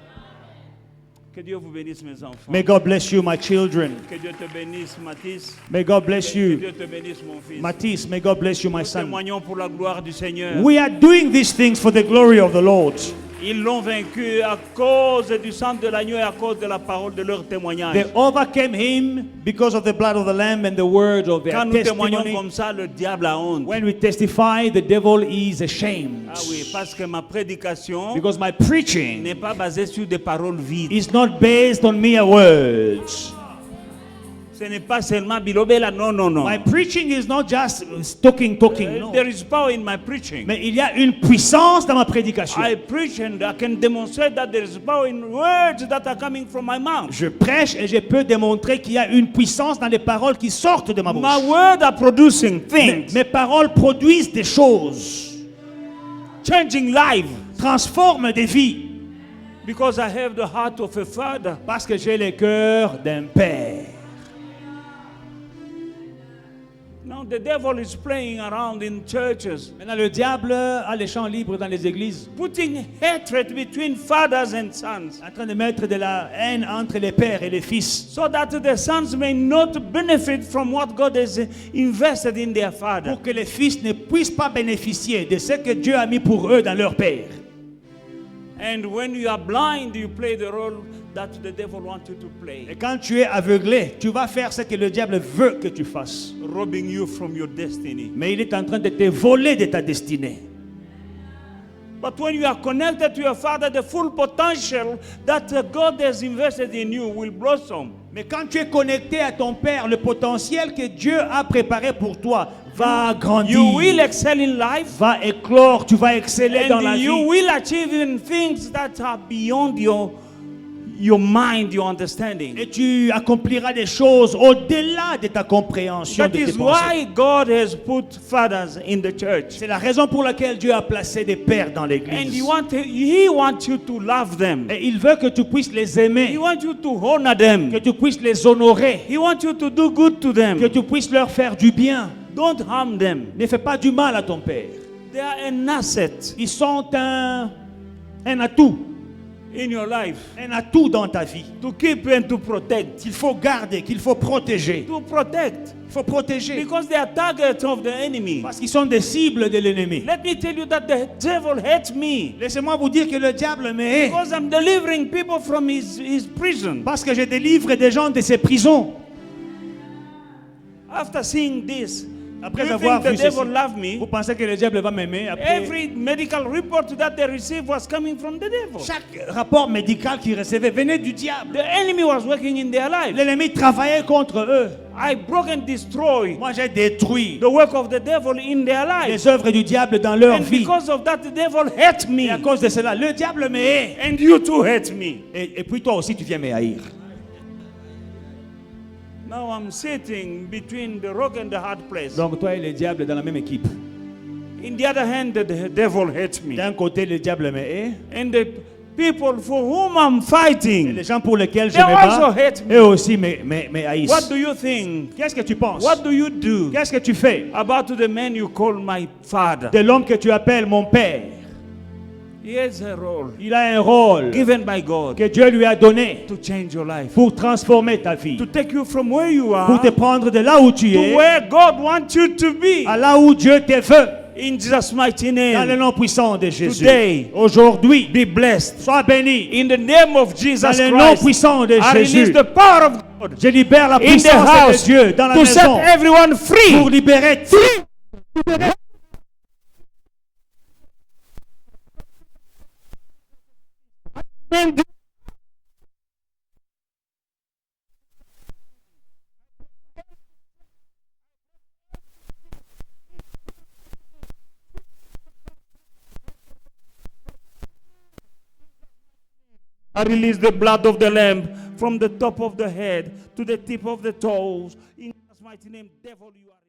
Que Dieu vous bénisse mes enfants. May God bless you, my children. Que Dieu te bénisse Mathis. May God bless Que you, Dieu te bénisse mon fils. Matisse. May God bless you, my Nous son. témoignons pour la gloire du Seigneur. We are doing these things for the glory of the Lord. Ils l'ont vaincu à cause du sang de l'agneau et à cause de la parole de leur témoignage. They overcame him because of the blood of the Lamb and the word of their Quand nous témoignons testimony. comme ça, le diable a honte. When we testify, the devil is ashamed. Ah oui, parce que ma prédication Because my preaching n'est pas basée sur des paroles vides. is not based on mere words. Ce n'est pas seulement bilobela, non, non, non. My preaching is not just talking. No. There is power in my preaching. Mais il y a une puissance dans ma prédication. I preach and I can demonstrate that there is power in words that are coming from my mouth. Je prêche et je peux démontrer qu'il y a une puissance dans les paroles qui sortent de ma bouche. My words are producing things. Mes paroles produisent des choses. changing life. transforme des vies. Because I have the heart of a father. Parce que j'ai le cœur d'un père. Now the devil is playing around in churches, Maintenant, le diable a les champs libres dans les églises, putting hatred between fathers and sons, en train de mettre de la haine entre les pères et les fils, so that the sons may not benefit from what God has invested in their father. pour que les fils ne puissent pas bénéficier de ce que Dieu a mis pour eux dans leur père. And when you are blind, you play the role that the devil wants you to Et play, quand tu es aveuglé, tu vas faire ce que le diable veut que tu fasses. robbing you from your destiny. Mais il est en train de te voler de ta destinée. But when you are connected to your father, the full potential that God has invested in you will blossom. Mais quand tu es connecté à ton père, le potentiel que Dieu a préparé pour toi va grandir, You will excel in life, va éclore, tu vas exceller dans la and vie. you will achieve in things that are beyond your mind, your understanding. Et tu accompliras des choses au-delà de ta compréhension, That de tes is pensées. why God has put fathers in the church. C'est la raison pour laquelle Dieu a placé des pères dans And l'église. He wants you to love them. Et il veut que tu puisses les aimer, He wants you to honor them. que tu puisses les honorer, He wants you to do good to que them. tu puisses leur faire du bien. Don't harm them. Ne fais pas du mal à ton père. They are an asset Ils sont un atout, in your life un atout dans ta vie. to keep and to protect. Qu'il faut garder, qu'il faut protéger. To protect. Il faut protéger. Because they are targets of the enemy. Parce qu'ils sont des cibles de l'ennemi. Let me tell you that the devil hates me Laissez-moi vous dire que le diable me hait. because I'm delivering people from his prison. Parce que je délivre des gens de ces prisons. After seeing this, Après you avoir think vu the ceci, devil love me? vous pensez que le diable va m'aimer? Après, Every medical report that they received was coming from the devil. chaque rapport médical qu'ils recevaient venait du diable. The enemy was working in their life. L'ennemi travaillait contre eux. I broke and destroyed Moi, j'ai détruit the work of the devil in their life. les œuvres du diable dans leur And vie. because of that, the devil hates me. Et à cause de cela, le diable me hait. And you too hate me. Et puis toi aussi, tu viens me haïr. Now I'm sitting between the rock and the hard place. Donc toi et le diable dans la même équipe. In the other hand, the devil hates me. D'un côté, le diable me hait. And the people for whom I'm Et fighting, les gens pour lesquels je they me also bats, hate me. eux aussi me haïssent. What do you think? Qu'est-ce que tu penses? What do you do Qu'est-ce que tu fais about the man you call my father? de l'homme que tu appelles mon père? He has a role Il a un rôle given by God que Dieu lui a donné to change your life, pour transformer ta vie, to take you from where you pour are te prendre de là où tu to es where God wants you to be. à là où Dieu te veut. In Jesus' mighty Dans le name, nom puissant de Jésus. Today, Aujourd'hui, be blessed. sois béni. In the name of Dans Jesus le nom Christ, puissant de I release Jésus. the power of God Je libère la in the puissance house de Dieu dans la to set maison everyone pour free. libérer I release the blood of the Lamb from the top of the head to the tip of the toes. In Jesus' mighty name, devil, you are.